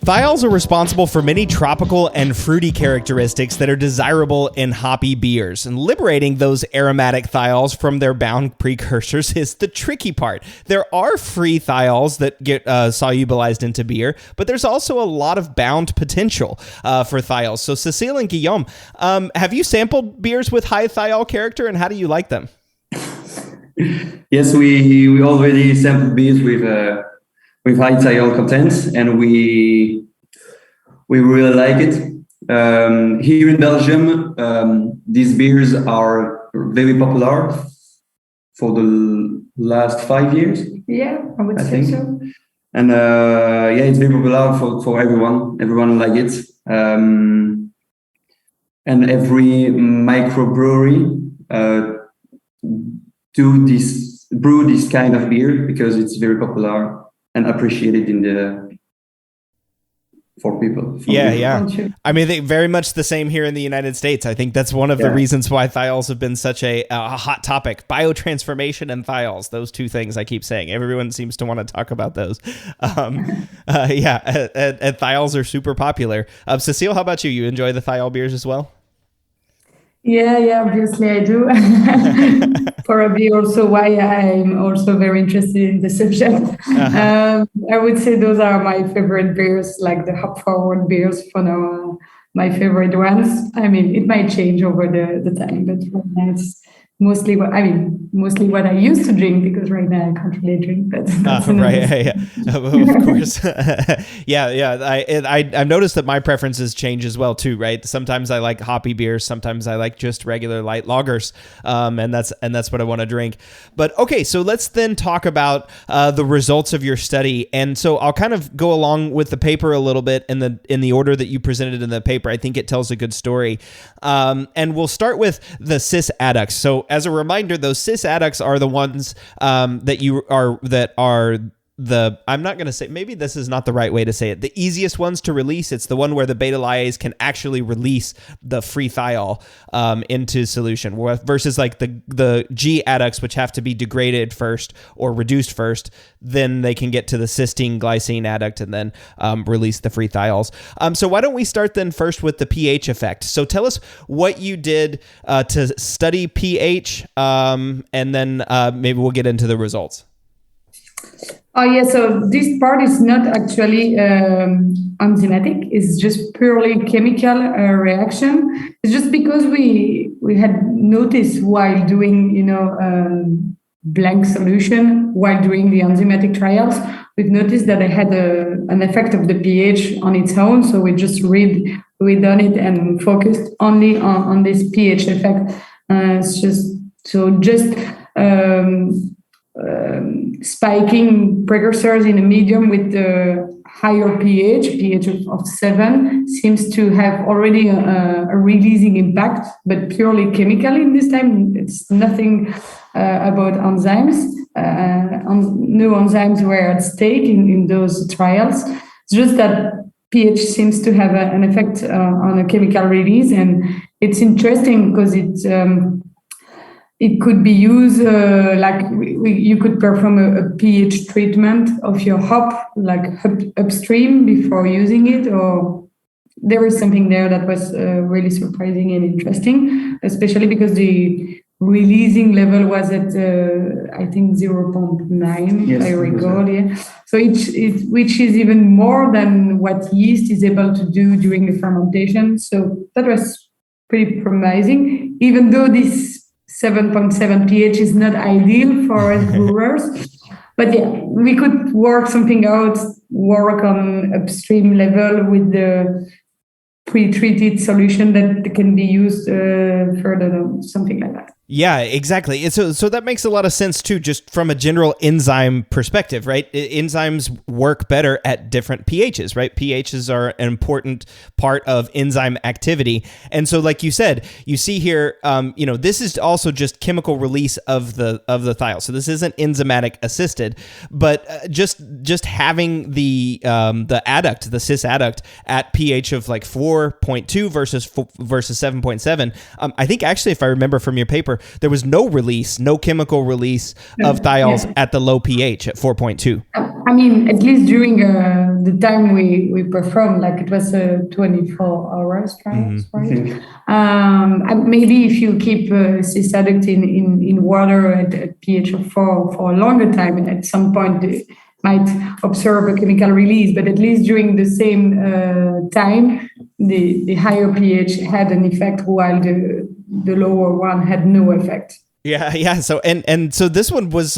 Thiols are responsible for many tropical and fruity characteristics that are desirable in hoppy beers, and liberating those aromatic thiols from their bound precursors is the tricky part. There are free thiols that get solubilized into beer, but there's also a lot of bound potential for thiols. So Cécile and Guillaume, have you sampled beers with high thiol character, and how do you like them? Yes, we already sampled beers with high thiol content, and we really like it. Here in Belgium, these beers are very popular for the last 5 years. Yeah, I would say so. And it's very popular for everyone. Everyone like it. And every microbrewery brew this kind of beer because it's very popular and appreciated for people. Yeah. I mean, very much the same here in the United States. I think that's one of the reasons why thiols have been such a hot topic. Biotransformation and thiols, those 2 things I keep saying. Everyone seems to want to talk about those. And thiols are super popular. Cécile, how about you? You enjoy the thiol beers as well? Yeah, obviously I do. Probably also why I'm also very interested in the subject. I would say those are my favorite beers, like the hop forward beers for now, my favorite ones. I mean, it might change over the time, but right now it's mostly what I used to drink, because right now I can't really drink, but that's right. Yeah. Of course. I've noticed that my preferences change as well too, right? Sometimes I like hoppy beers, sometimes I like just regular light lagers. And that's what I want to drink. But okay, so let's then talk about the results of your study. And so I'll kind of go along with the paper a little bit in the order that you presented in the paper. I think it tells a good story. And we'll start with the cis adducts. So as a reminder, those cis adducts are the ones I'm not going to say, maybe this is not the right way to say it, the easiest ones to release. It's the one where the beta lyase can actually release the free thiol into solution, versus like the G adducts, which have to be degraded first or reduced first. Then they can get to the cysteine glycine adduct and then release the free thiols. So why don't we start then first with the pH effect? So tell us what you did to study pH, and then maybe we'll get into the results. Oh yeah, so this part is not actually enzymatic. It's just purely chemical reaction. It's just because we had noticed while doing blank solution, while doing the enzymatic trials, we've noticed that it had an effect of the pH on its own. So we just redone it and focused only on this pH effect. It's just spiking precursors in a medium with the higher pH of 7 seems to have already a releasing impact, but purely chemically this time. It's nothing about enzymes. No enzymes were at stake in those trials. It's just that pH seems to have an effect on a chemical release, and it's interesting because it could be used you could perform a pH treatment of your hop, like upstream before using it, or there is something there that was really surprising and interesting, especially because the releasing level was at I think 0.9, yes, if I recall. Yeah, so which is even more than what yeast is able to do during the fermentation. So that was pretty promising, even though this 7.7 pH is not ideal for us brewers. But yeah, we could work something out, work on upstream level with the pre-treated solution that can be used further, something like that. Yeah, exactly. So that makes a lot of sense too, just from a general enzyme perspective, right? Enzymes work better at different pHs, right? pHs are an important part of enzyme activity. And so like you said, you see here, this is also just chemical release of the thiol. So this isn't enzymatic assisted, but just having the adduct, the cis adduct at pH of like 4.2 versus 7.7. I think actually, if I remember from your paper, there was no chemical release of thiols at the low pH at 4.2. I mean, at least during the time we performed, like it was 24 hours, right? Mm-hmm. Maybe if you keep cis adduct in water at pH of 4 for a longer time, and at some point they might observe a chemical release, but at least during the same time, the higher pH had an effect, while the lower one had no effect. Yeah. So and so this one was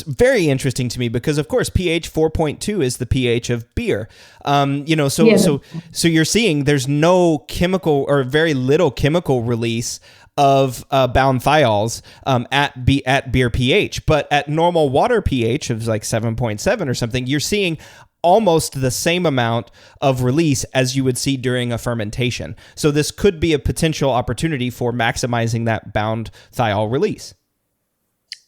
very interesting to me because of course pH 4.2 is the pH of beer. So you're seeing there's no chemical or very little chemical release of bound thiols at beer pH, but at normal water pH of like 7.7 or something, you're seeing almost the same amount of release as you would see during a fermentation. So this could be a potential opportunity for maximizing that bound thiol release.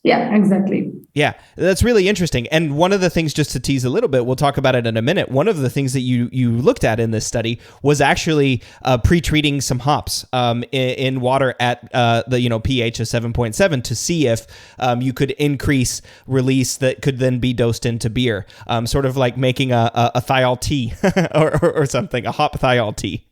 Yeah, exactly. Yeah, that's really interesting. And one of the things, just to tease a little bit, we'll talk about it in a minute. One of the things that you looked at in this study was actually pre-treating some hops in water at the pH of 7.7 to see if you could increase release that could then be dosed into beer, sort of like making a thiol tea or something, a hop thiol tea.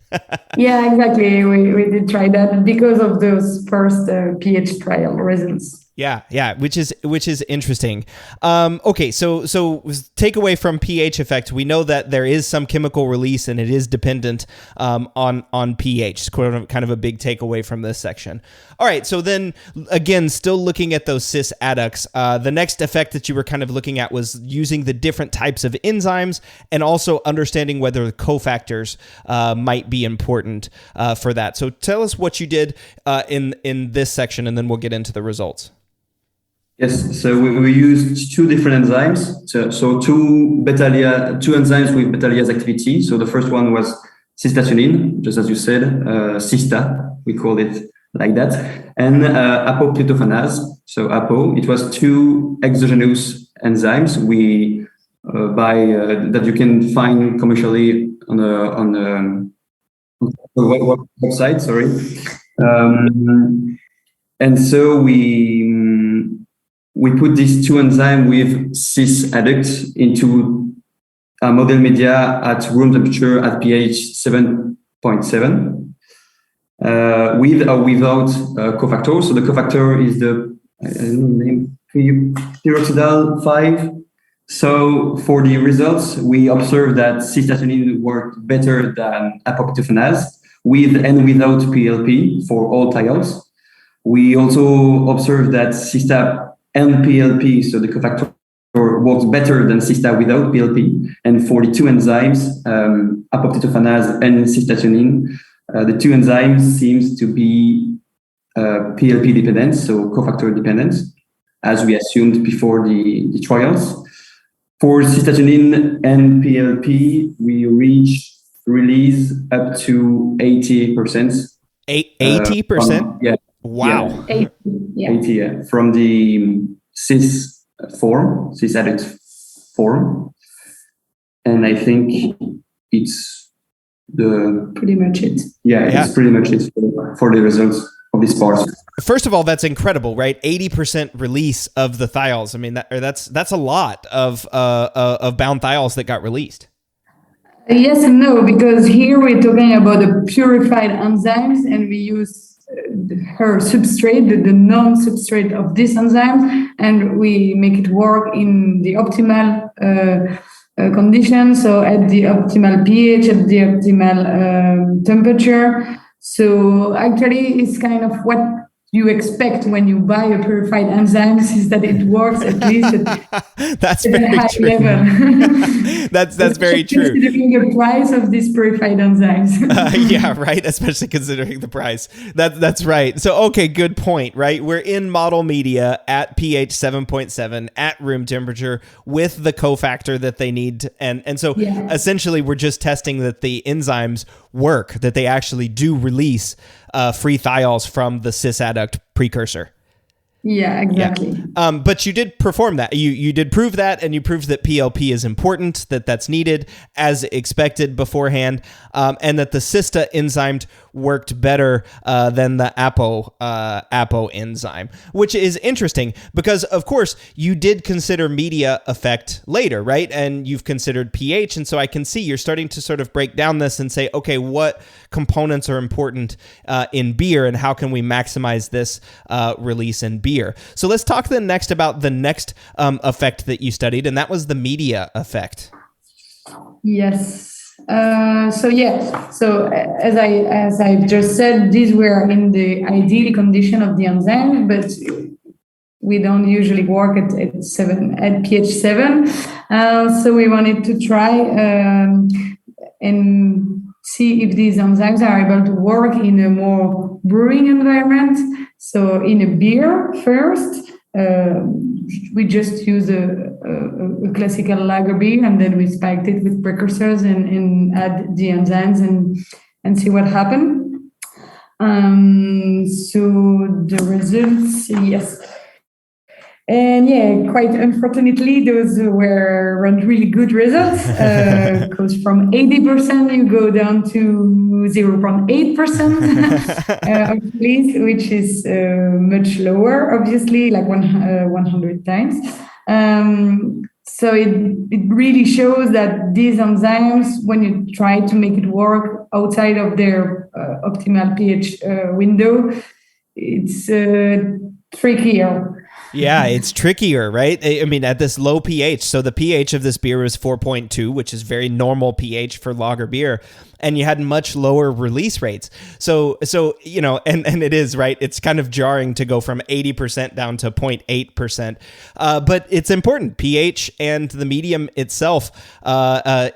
Yeah, exactly. We did try that because of those first pH trial results. Yeah, which is interesting. Okay, so takeaway from pH effect, we know that there is some chemical release and it is dependent on pH. It's kind of a big takeaway from this section. All right, so then again, still looking at those cis adducts, the next effect that you were kind of looking at was using the different types of enzymes and also understanding whether the cofactors might be important for that. So tell us what you did in this section, and then we'll get into the results. Yes, so we used two different enzymes. So two enzymes with beta-aliase activity. So the first one was cystathionine, just as you said, cysta, we called it like that, and apoptofanase. So apo, it was two exogenous enzymes that you can find commercially on the website. Sorry, and so we put these two enzymes with cis adducts into a model media at room temperature at pH 7.7 with or without cofactor. So the cofactor is the name pyroxidal 5. So for the results, we observed that cystathionine worked better than apoptofanase with and without PLP for all thiols. We also observed that cysta and PLP, so the cofactor, works better than cysta without PLP. And for the two enzymes, apoptofanase and cystathionine, the two enzymes seems to be PLP dependent, so cofactor dependent, as we assumed before the trials. For cystathionine and PLP, we reach release up to 80%. 80%? Yeah. Wow. Yeah. 80, yeah. From the cis adduct form. And I think it's pretty much it. Yeah, it's pretty much it for the results of this part. First of all, that's incredible, right? 80% release of the thiols. I mean, that's a lot of bound thiols that got released. Yes and no, because here we're talking about the purified enzymes, and we use her substrate, the non-substrate of this enzyme, and we make it work in the optimal conditions, so at the optimal pH, at the optimal temperature. So actually, it's kind of what you expect when you buy a purified enzymes, is that it works at least at that's a very high true. level. That's very true. Considering the price of these purified enzymes. Yeah, right. Especially considering the price. That's right. So, okay, good point, right? We're in model media at pH 7.7 at room temperature with the cofactor that they need. And so essentially we're just testing that the enzymes work, that they actually do release free thiols from the cis adduct precursor. Yeah, exactly. Yeah. But you did perform that. You did prove that, and you proved that PLP is important, that's needed as expected beforehand, and that the cysta enzyme worked better than the apo enzyme, which is interesting because, of course, you did consider media effect later, right? And you've considered pH, and so I can see you're starting to sort of break down this and say, okay, what components are important in beer, and how can we maximize this release in beer? So let's talk then next about the next effect that you studied, and that was the media effect. Yes. So as I've just said, these were in the ideal condition of the enzyme, but we don't usually work at pH 7. So we wanted to try and see if these enzymes are able to work in a more brewing environment. So in a beer first, we just use a classical lager beer, and then we spiked it with precursors and add the enzymes and see what happened. So the results, yes. And quite unfortunately, those weren't really good results, because from 80% you go down to 0.8% of release, which is much lower, obviously, like 100 times. So it really shows that these enzymes, when you try to make it work outside of their optimal pH window, it's trickier. Yeah, it's trickier, right? I mean, at this low pH. So the pH of this beer was 4.2, which is very normal pH for lager beer. And you had much lower release rates. So you know, and it is, right? It's kind of jarring to go from 80% down to 0.8%. But it's important. pH and the medium itself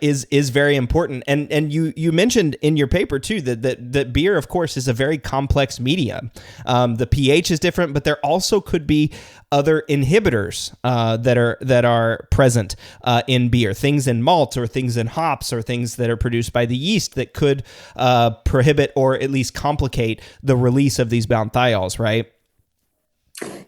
is very important. And you mentioned in your paper too that beer, of course, is a very complex medium. The pH is different, but there also could be other inhibitors that are present in beer, things in malt or things in hops or things that are produced by the yeast that could prohibit or at least complicate the release of these bound thiols, right?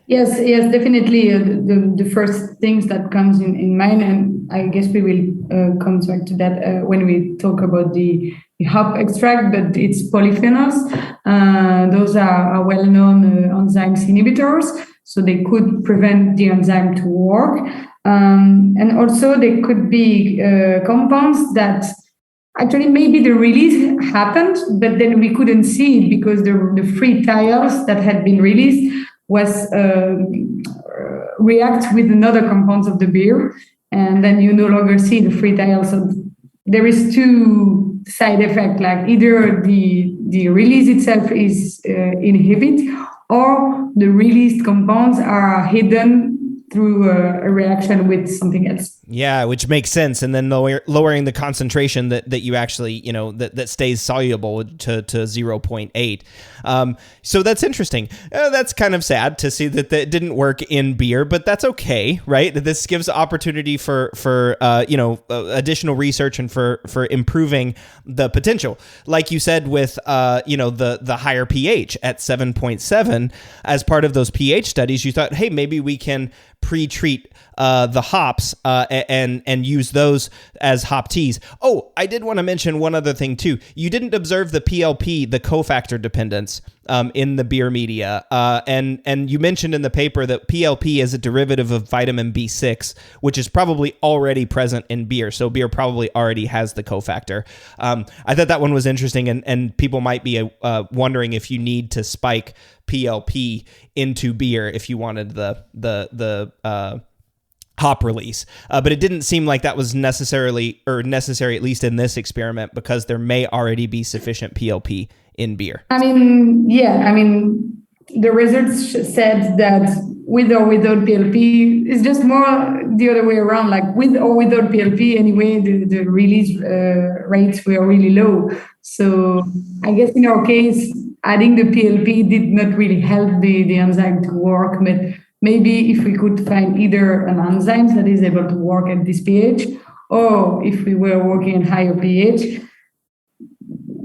Yes, definitely. The first things that comes in mind, and I guess we will come back to that when we talk about the hop extract, but it's polyphenols. Those are well-known enzymes inhibitors, so they could prevent the enzyme to work. And also there could be compounds that actually maybe the release happened, but then we couldn't see it because the free thiols that had been released was react with another compounds of the beer, and then you no longer see the free thiols. So there is two side effects, like either the release itself is inhibited, or the released compounds are hidden through a reaction with something else. Yeah, which makes sense. And then lowering the concentration that you actually, you know, that stays soluble to 0.8. So that's interesting. That's kind of sad to see that didn't work in beer, but that's okay, right? This gives opportunity for additional research and for improving the potential. Like you said with, the higher pH at 7.7, as part of those pH studies, you thought, hey, maybe we can pre-treat the hops and use those as hop teas. Oh, I did want to mention one other thing too. You didn't observe the PLP, the cofactor dependence, in the beer media, and you mentioned in the paper that PLP is a derivative of vitamin B6, which is probably already present in beer. So beer probably already has the cofactor. I thought that one was interesting, and people might be wondering if you need to spike PLP into beer if you wanted the hop release. But it didn't seem like that was necessary, at least in this experiment, because there may already be sufficient PLP in beer. I mean, the results said that with or without PLP, it's just more the other way around, like with or without PLP, anyway, the release rates were really low. So I guess in our case, adding the PLP did not really help the enzyme to work, but maybe if we could find either an enzyme that is able to work at this pH, or if we were working at higher pH,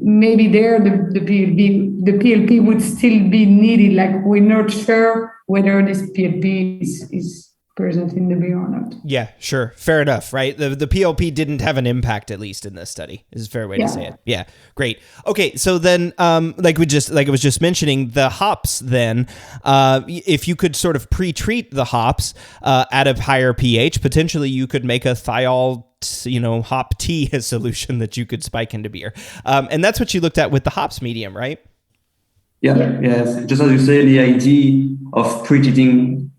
maybe there the PLP would still be needed. Like, we're not sure whether this PLP is present in the beer or not. Yeah, sure. Fair enough, right? The PLP didn't have an impact, at least in this study, is a fair way to say it. Yeah, great. Okay, so then, like I was just mentioning, the hops then, if you could sort of pre-treat the hops at a higher pH, potentially you could make a thiol hop tea solution that you could spike into beer. And that's what you looked at with the hops medium, right? Yeah, yes. Just as you say, the idea of pre-treating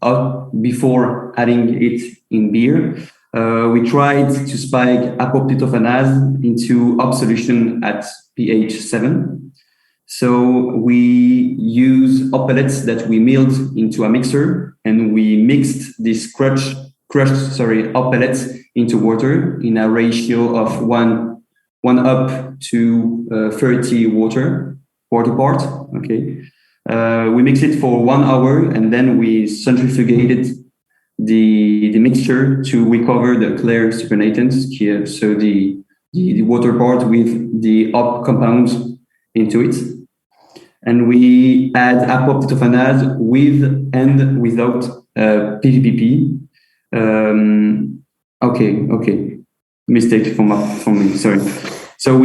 before adding it in beer, we tried to spike apoptofanase into hop solution at pH 7. So we use hop pellets that we milled into a mixer, and we mixed these crushed hop pellets into water in a ratio of 1 up to 30 water part. Okay. We mix it for 1 hour, and then we centrifugated the mixture to recover the clear supernatant here. So the water part with the hop compounds into it. And we add apoptofanase with and without PVPP. Okay. Mistake from me. Sorry. So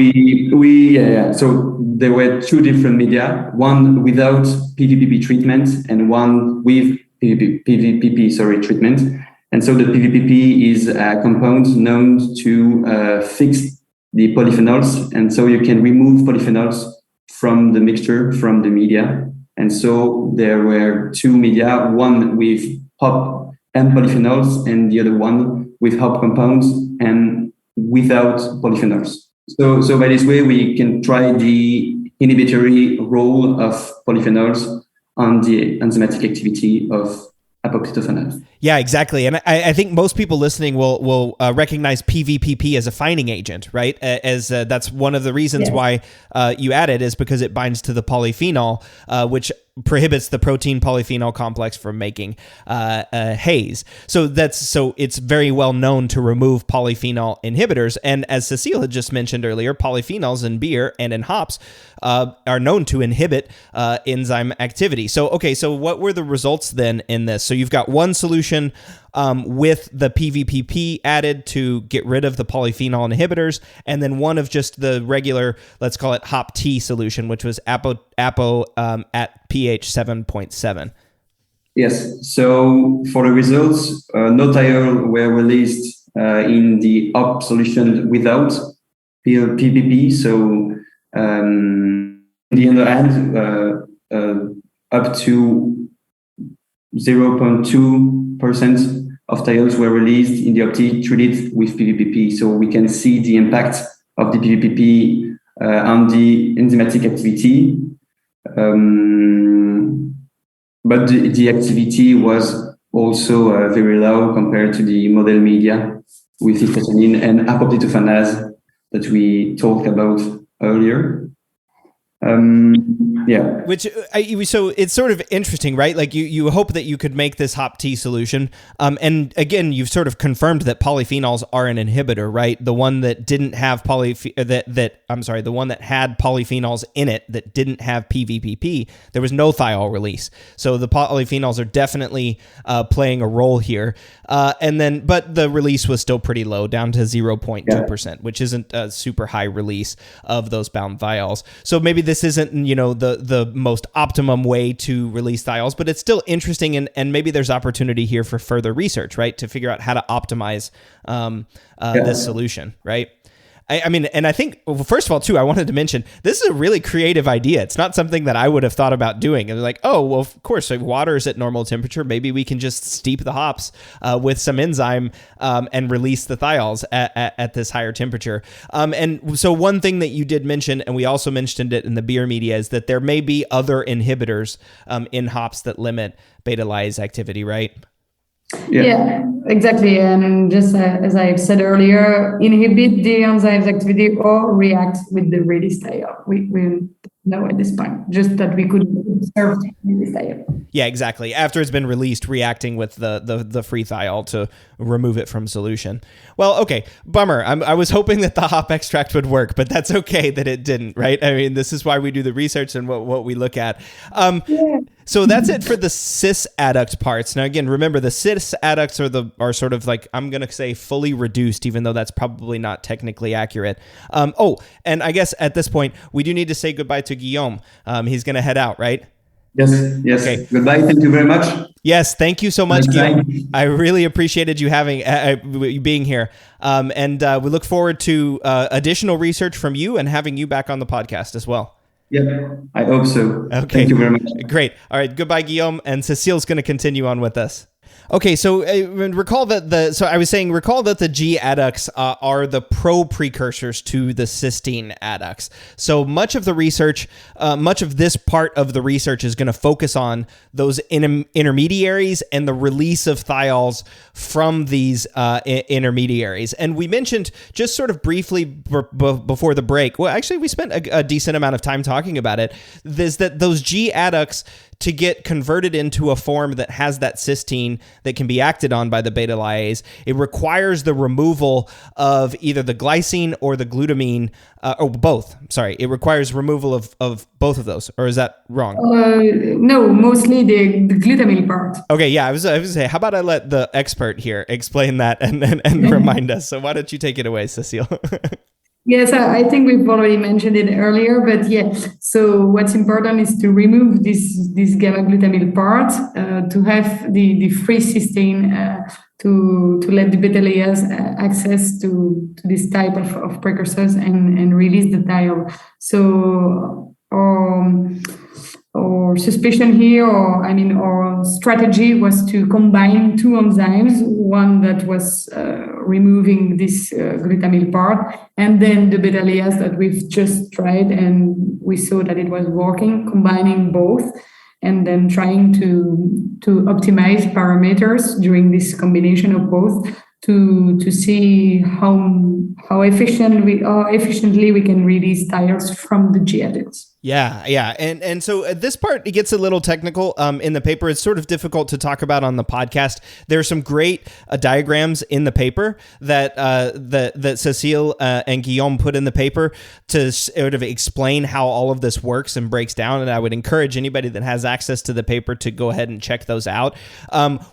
so there were two different media, one without PVPP treatment and one with PVPP treatment. And so the PVPP is a compound known to fix the polyphenols. And so you can remove polyphenols from the mixture, from the media. And so there were two media, one with hop and polyphenols, and the other one with hop compounds and without polyphenols. So by this way, we can try the inhibitory role of polyphenols on the enzymatic activity of apoptofanase. Yeah, exactly. And I think most people listening will recognize PVPP as a finding agent, right? As that's one of the reasons why you add it, is because it binds to the polyphenol, which prohibits the protein polyphenol complex from making haze. So it's very well known to remove polyphenol inhibitors. And as Cécile had just mentioned earlier, polyphenols in beer and in hops are known to inhibit enzyme activity. So what were the results then in this? So you've got one solution with the PVPP added to get rid of the polyphenol inhibitors, and then one of just the regular, let's call it hop T solution, which was apo at pH 7.7. Yes. So for the results, no thiol were released in the hop solution without PVPP. So on the other hand, up to 0.2% of thiols were released in the HOP-T treated with PVPP. So we can see the impact of the PVPP on the enzymatic activity. But the activity was also very low compared to the model media with cystathionine and apoptofanase that we talked about earlier. Which so it's sort of interesting, right? Like you hope that you could make this hop T solution, and again, you've sort of confirmed that polyphenols are an inhibitor, right? The one that didn't have the one that had polyphenols in it that didn't have PVPP, there was no thiol release. So the polyphenols are definitely playing a role here, but the release was still pretty low, down to 0.2%, which isn't a super high release of those bound thiols. So maybe this isn't, the most optimum way to release thiols, but it's still interesting, and maybe there's opportunity here for further research, right, to figure out how to optimize this solution, right? I mean, and I think, well, first of all, too, I wanted to mention, this is a really creative idea. It's not something that I would have thought about doing. And like, oh, well, of course, if water is at normal temperature, maybe we can just steep the hops with some enzyme and release the thiols at this higher temperature. And so one thing that you did mention, and we also mentioned it in the beer media, is that there may be other inhibitors in hops that limit beta lyase activity, right? Yeah, exactly. And just as I've said earlier, inhibit the enzymes activity or react with the released thiol. We know at this point, just that we could observe the released thiol. Yeah, exactly. After it's been released, reacting with the free thiol to remove it from solution. Well, okay, bummer. I was hoping that the hop extract would work, but that's okay that it didn't, right? I mean, this is why we do the research and what we look at. So that's it for the cis adduct parts. Now, again, remember the cis adducts are sort of like, I'm going to say fully reduced, even though that's probably not technically accurate. And I guess at this point, we do need to say goodbye to Guillaume. He's going to head out, right? Yes. Okay. Goodbye. Thank you very much. Yes, thank you so much, Guillaume. I really appreciated you being here. And we look forward to additional research from you and having you back on the podcast as well. Yeah, I hope so. Okay. Thank you very much. Great. All right. Goodbye, Guillaume. And Cécile's going to continue on with us. Okay, so recall that the G adducts are the precursors to the cysteine adducts. So much of this part of the research is going to focus on those intermediaries and the release of thiols from these intermediaries. And we mentioned just sort of briefly before the break, well, actually we spent a decent amount of time talking about it, is that those G adducts, to get converted into a form that has that cysteine that can be acted on by the beta lyase, it requires the removal of either the glycine or the glutamine, or both. Sorry, it requires removal of both of those. Or is that wrong? No, mostly the glutamine part. Okay, yeah, I was going to say, how about I let the expert here explain that and remind us. So why don't you take it away, Cécile? Yes, I think we've already mentioned it earlier, but yeah. So what's important is to remove this gamma glutamyl part to have the free cysteine to let the beta layers access to this type of precursors and release the thiol. So our suspicion here, our strategy was to combine two enzymes, one that was removing this glutamyl part, and then the beta layers that we've just tried, and we saw that it was working, combining both, and then trying to optimize parameters during this combination of both to see how efficiently we can release thiols from the G adducts. Yeah. And so this part, it gets a little technical in the paper. It's sort of difficult to talk about on the podcast. There are some great diagrams in the paper that Cécile and Guillaume put in the paper to sort of explain how all of this works and breaks down. And I would encourage anybody that has access to the paper to go ahead and check those out.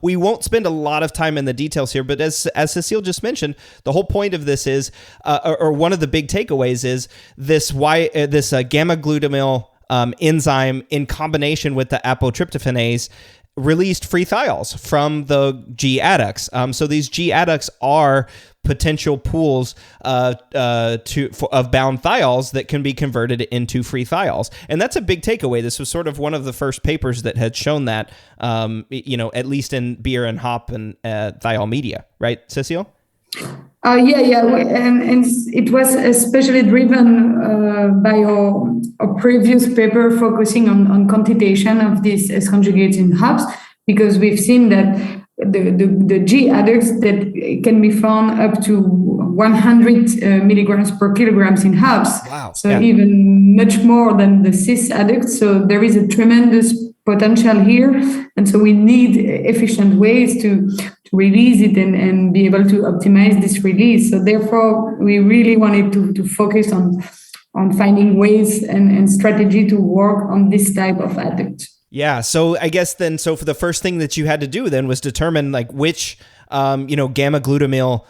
We won't spend a lot of time in the details here, but as Cécile just mentioned, the whole point of this is, or one of the big takeaways is this gamma glutamyl enzyme in combination with the apotryptophanase released free thiols from the G adducts. So these G adducts are potential pools of bound thiols that can be converted into free thiols. And that's a big takeaway. This was sort of one of the first papers that had shown that, at least in beer and hop and thiol media, right, Cécile? And it was especially driven by our previous paper focusing on quantitation of these S conjugates in hops, because we've seen that the G adducts that can be found up to 100 milligrams per kilograms in hops. Wow. So even much more than the cis adducts. So there is a tremendous potential here, and so we need efficient ways to release it and be able to optimize this release. So therefore, we really wanted to focus on finding ways and strategy to work on this type of adduct. Yeah. So I guess then, for the first thing that you had to do then was determine like which, gamma glutamyl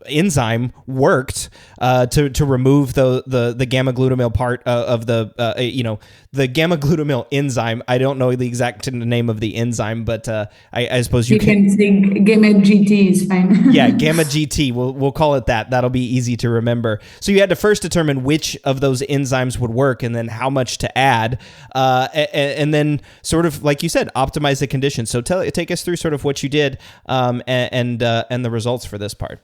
enzyme worked to remove the gamma glutamyl part of the gamma glutamyl enzyme. I don't know the exact name of the enzyme, but I suppose you can say gamma GT is fine. Yeah, gamma GT. We'll call it that. That'll be easy to remember. So you had to first determine which of those enzymes would work, and then how much to add, and then sort of like you said, optimize the conditions. So take us through sort of what you did, and the results for this part.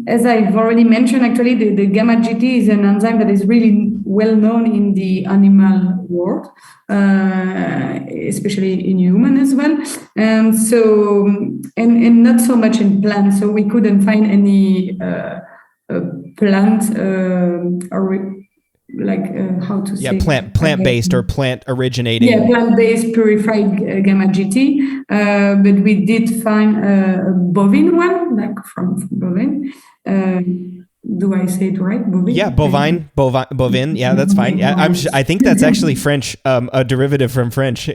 As I've already mentioned, actually the gamma GT is an enzyme that is really well known in the animal world, especially in human as well, and so and not so much in plants. So we couldn't find any plant plant-based or plant originating. Yeah, plant-based purified gamma GT, but we did find a bovine one, like from bovine. Do I say it right? Bovine? Yeah, bovine. Yeah, that's fine. Yeah, I think that's actually French, a derivative from French. We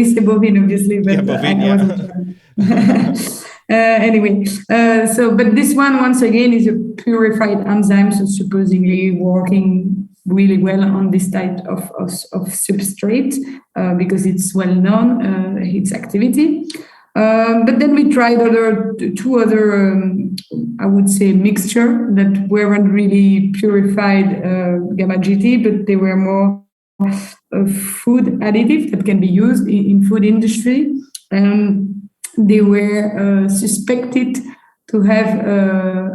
say bovine, obviously, but bovine, I wasn't sure. Anyway, but this one, once again, is a purified enzyme, so supposedly working really well on this type of substrate because it's well known, its activity. But then we tried two other, I would say, mixture that weren't really purified gamma GT, but they were more food additive that can be used in food industry. They were suspected to have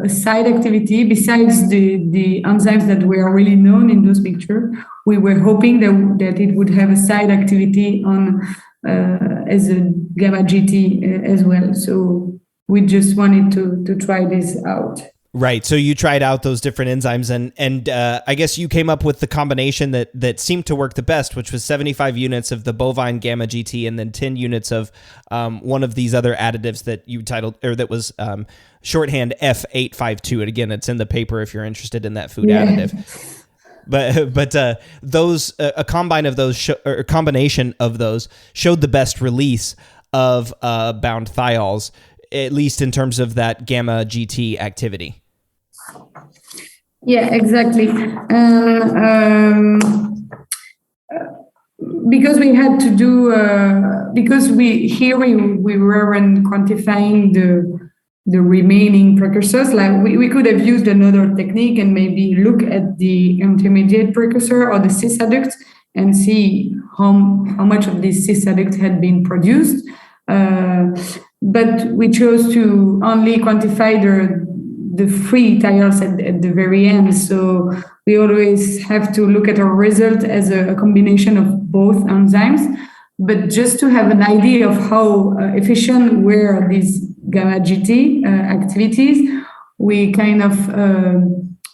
a side activity besides the enzymes that were really known in those mixtures. We were hoping that it would have a side activity on as a gamma GT as well. So we just wanted to try this out. Right. So you tried out those different enzymes, and I guess you came up with the combination that seemed to work the best, which was 75 units of the bovine gamma GT and then 10 units of one of these other additives that you titled, or that was shorthand F852. And again, it's in the paper if you're interested in that food additive. But those a combination of those showed the best release of bound thiols, at least in terms of that gamma GT activity. Yeah, exactly. because we had to do because we weren't quantifying the remaining precursors. Like we could have used another technique and maybe look at the intermediate precursor or the cis adduct and see how much of this cis adduct had been produced. But we chose to only quantify the free thiols at the very end. So we always have to look at our result as a combination of both enzymes. But just to have an idea of how efficient were these gamma GT activities, we kind of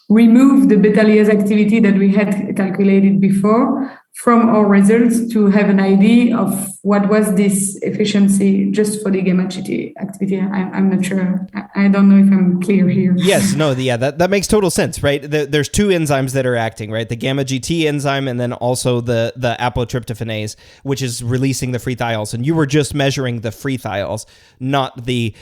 removed the beta lyase activity that we had calculated before from our results to have an idea of what was this efficiency just for the gamma GT activity. I'm not sure. I don't know if I'm clear here. Yes, no, yeah, that makes total sense, right? There's two enzymes that are acting, right? The gamma GT enzyme and then also the apolitryptophanase, which is releasing the free thiols. And you were just measuring the free thiols, not the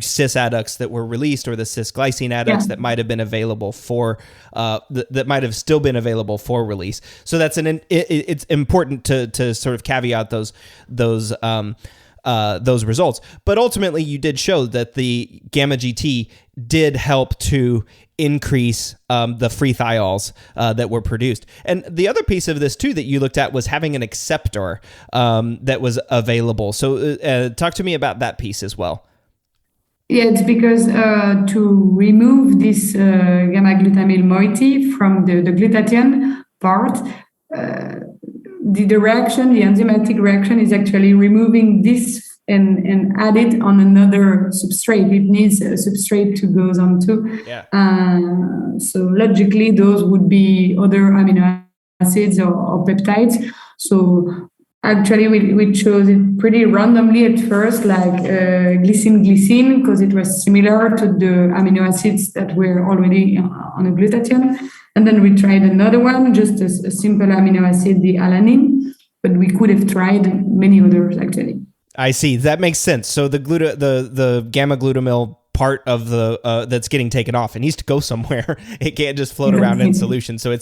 cis adducts that were released or the cis glycine adducts that might have been available for that might have still been available for release. So that's it's important to sort of caveat those results. But ultimately, you did show that the gamma GT did help to increase the free thiols that were produced. And the other piece of this too that you looked at was having an acceptor that was available. So talk to me about that piece as well. Yeah, it's because to remove this gamma glutamyl moiety from the glutathione part, the reaction, the enzymatic reaction, is actually removing this and add it on another substrate. It needs a substrate to go onto. Yeah. So logically, those would be other amino acids or peptides. So actually, we chose it pretty randomly at first, like glycine, because it was similar to the amino acids that were already on a glutathione. And then we tried another one, just a simple amino acid, the alanine, but we could have tried many others actually. I see. That makes sense. So the gamma glutamyl part of the that's getting taken off, it needs to go somewhere. It can't just float around in solution. So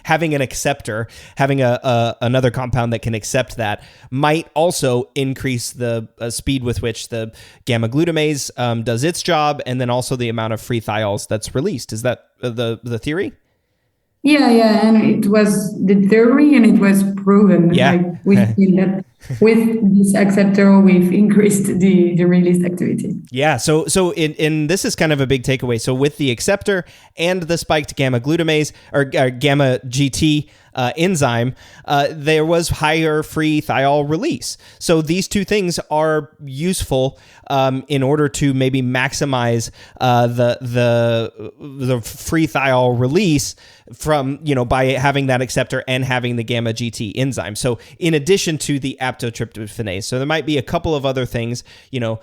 having an acceptor, having another compound that can accept that might also increase the speed with which the gamma glutamase does its job, and then also the amount of free thiols that's released. Is that the theory? Yeah, and it was the theory, and it was proven. Yeah. Like we feel that with this acceptor, we've increased the released activity. Yeah. So in this is kind of a big takeaway. So with the acceptor and the spiked gamma glutamase or gamma GT enzyme, there was higher free thiol release. So these two things are useful in order to maybe maximize the free thiol release from, by having that acceptor and having the gamma GT enzyme. So in addition to the apotryptophanase, so there might be a couple of other things, and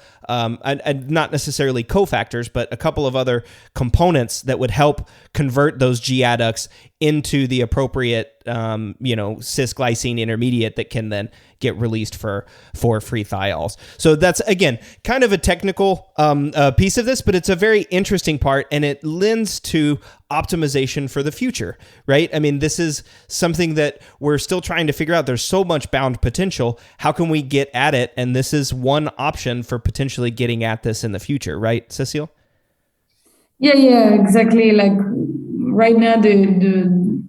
not necessarily cofactors, but a couple of other components that would help convert those G adducts into the appropriate, cis glycine intermediate that can then get released for free thiols. So that's, again, kind of a technical piece of this, but it's a very interesting part, and it lends to optimization for the future, right? I mean, this is something that we're still trying to figure out. There's so much bound potential. How can we get at it? And this is one option for potentially getting at this in the future, right, Cécile? Yeah, exactly. Like right now, the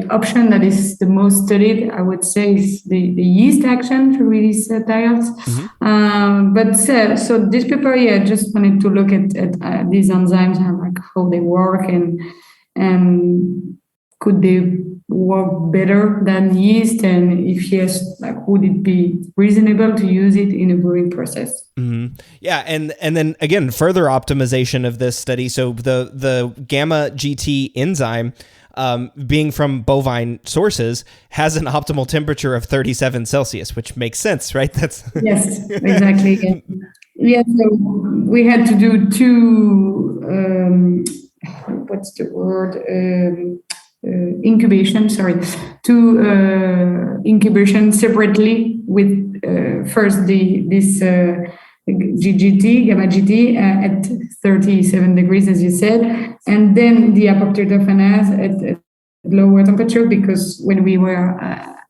option that is the most studied, I would say, is the yeast action to release thiols. Mm-hmm. But so this paper, just wanted to look at these enzymes and like how they work and could they work better than yeast, and if yes, like would it be reasonable to use it in a brewing process? Mm-hmm. Yeah, and then again, further optimization of this study. So the gamma GT enzyme, being from bovine sources, has an optimal temperature of 37 Celsius, which makes sense, right? Yes, exactly. Yeah, so we had to do two, what's the word? Incubation separately with first this gamma GT at 37 degrees, as you said, and then the apoptosis at lower temperature, because when we were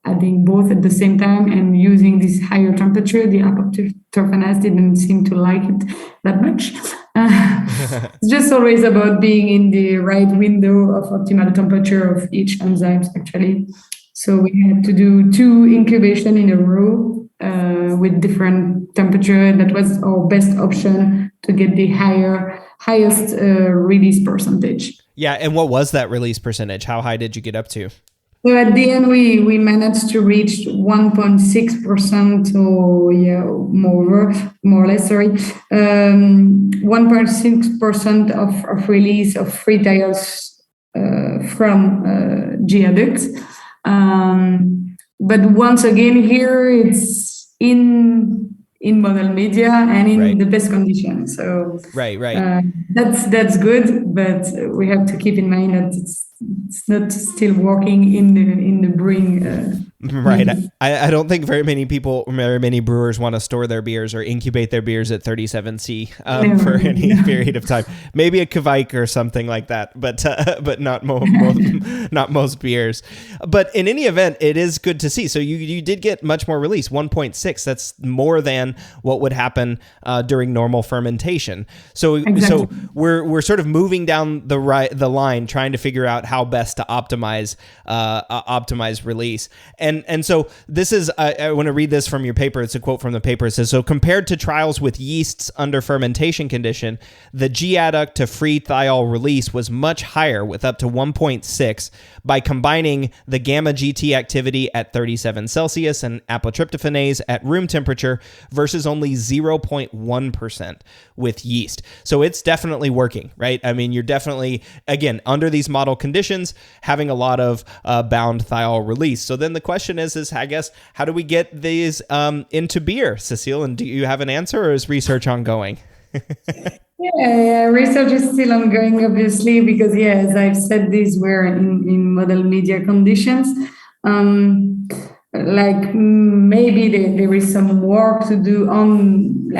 adding both at the same time and using this higher temperature. The apoptophanates didn't seem to like it that much. It's just always about being in the right window of optimal temperature of each enzymes, actually. So we had to do 2 incubation in a row with different temperature. That was our best option to get the highest release percentage. Yeah, and what was that release percentage? How high did you get up to? So at the end, we managed to reach 1.6%, or more or less, 1.6% of release of free thiols from GI ducts. But once again, here it's in model media and in the best conditions. So that's good, but we have to keep in mind that it's not still working in the brewing. Right. I don't think very many brewers want to store their beers or incubate their beers at 37C for any period of time. Maybe a Kvike or something like that, but not most beers. But in any event, it is good to see. So you did get much more release, 1.6. That's more than what would happen during normal fermentation. So we're sort of moving down the line, trying to figure out how best to optimize release. And so this is, I want to read this from your paper. It's a quote from the paper. It says, so compared to trials with yeasts under fermentation condition, the G adduct to free thiol release was much higher with up to 1.6 by combining the gamma GT activity at 37 Celsius and apotryptophanase at room temperature versus only 0.1% with yeast. So it's definitely working, right? I mean, you're definitely, again, under these model conditions, having a lot of bound thiol release. So then the question is I guess, how do we get these into beer, Cécile? And do you have an answer, or is research ongoing? Yeah, research is still ongoing, obviously, because as I've said, these were in model media conditions. Maybe there is some work to do on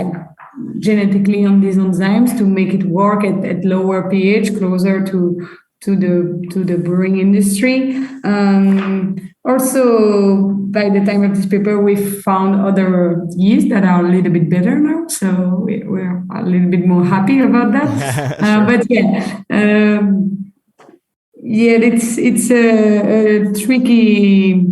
genetically on these enzymes to make it work at lower pH, closer to the brewing industry. Also, by the time of this paper, we found other yeasts that are a little bit better now, so we're a little bit more happy about that. Sure. But it's a tricky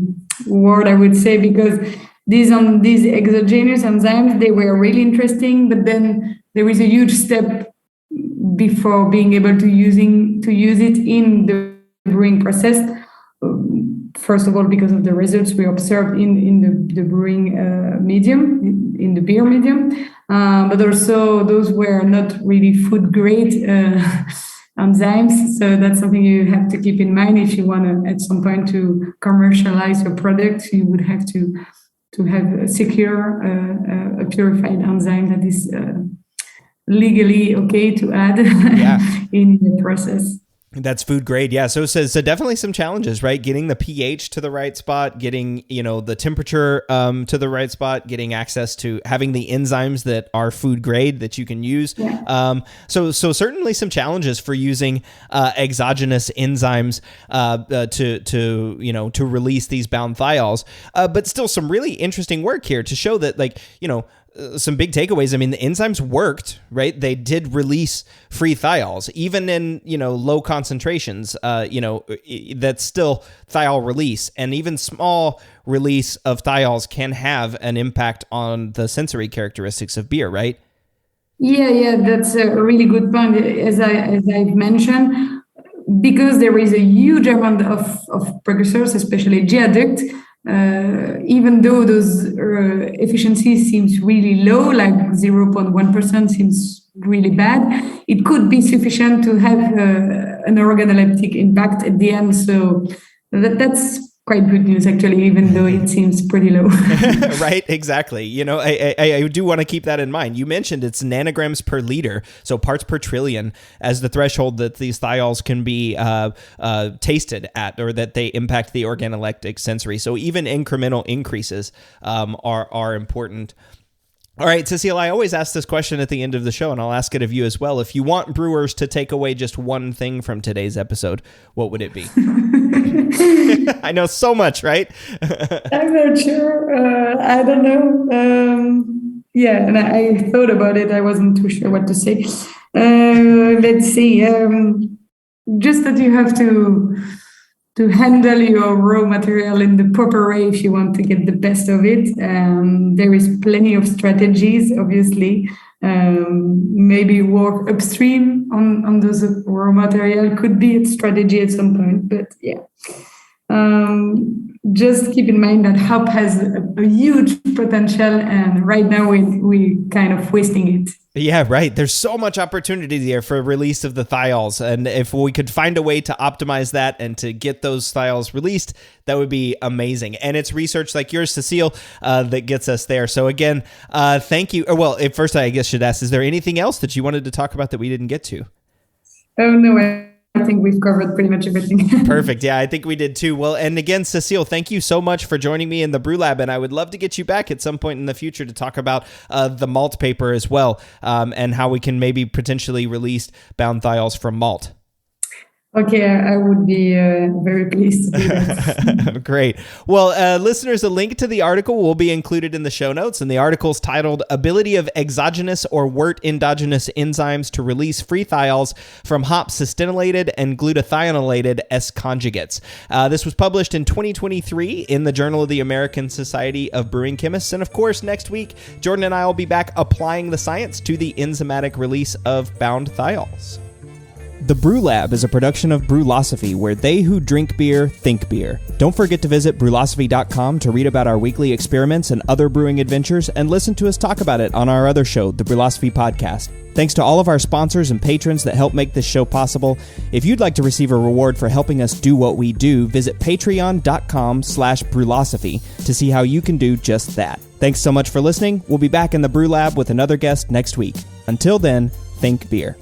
word, I would say, because these exogenous enzymes, they were really interesting, but then there is a huge step before being able to use it in the brewing process. First of all, because of the results we observed in the brewing medium, in the beer medium, but also those were not really food grade enzymes. So that's something you have to keep in mind if you want to, at some point, to commercialize your product. You would have to have secure a purified enzyme that is legally okay to add in the process. That's food grade. Yeah. So definitely some challenges, right? Getting the pH to the right spot, getting, the temperature to the right spot, getting access to having the enzymes that are food grade that you can use. Yeah. So certainly some challenges for using exogenous enzymes to release these bound thiols. But still some really interesting work here to show that, some big takeaways. I mean, the enzymes worked, right? They did release free thiols, even in, low concentrations, that's still thiol release, and even small release of thiols can have an impact on the sensory characteristics of beer, right? Yeah, that's a really good point. As I've mentioned, because there is a huge amount of precursors, especially G adduct, even though those efficiencies seems really low, like 0.1% seems really bad, it could be sufficient to have an organoleptic impact at the end. So that's quite good news, actually, even though it seems pretty low. Right, exactly. I do want to keep that in mind. You mentioned it's nanograms per liter, so parts per trillion as the threshold that these thiols can be tasted at, or that they impact the organoleptic sensory. So even incremental increases are important. All right, Cécile, I always ask this question at the end of the show, and I'll ask it of you as well. If you want brewers to take away just one thing from today's episode, what would it be? I know so much, right? I'm not sure. I don't know. Yeah, and I thought about it. I wasn't too sure what to say. Let's see. Just that you have to handle your raw material in the proper way if you want to get the best of it. There is plenty of strategies, obviously. Maybe work upstream on those raw material could be a strategy at some point, but yeah. Just keep in mind that hop has a huge potential, and right now we kind of wasting it. Yeah, right. There's so much opportunity there for release of the thiols, and if we could find a way to optimize that and to get those thiols released, that would be amazing. And it's research like yours, Cécile, that gets us there. So again, thank you. Well, at first I guess should ask, is there anything else that you wanted to talk about that we didn't get to? Oh, no, I think we've covered pretty much everything. Perfect. Yeah, I think we did too. Well, and again, Cécile, thank you so much for joining me in the Brew Lab, and I would love to get you back at some point in the future to talk about the malt paper as well, and how we can maybe potentially release bound thiols from malt. Okay, I would be very pleased to do that. Great. Well, listeners, a link to the article will be included in the show notes, and the article is titled Ability of Exogenous or Wort Endogenous Enzymes to Release Free Thiols from Hop Cystinylated and Glutathioneolated S Conjugates. This was published in 2023 in the Journal of the American Society of Brewing Chemists, and of course, next week, Jordan and I will be back applying the science to the enzymatic release of bound thiols. The Brew Lab is a production of Brewlosophy, where they who drink beer think beer. Don't forget to visit brewlosophy.com to read about our weekly experiments and other brewing adventures, and listen to us talk about it on our other show, the Brewlosophy Podcast. Thanks to all of our sponsors and patrons that help make this show possible. If you'd like to receive a reward for helping us do what we do, visit patreon.com/brewlosophy to see how you can do just that. Thanks so much for listening. We'll be back in the Brew Lab with another guest next week. Until then, think beer.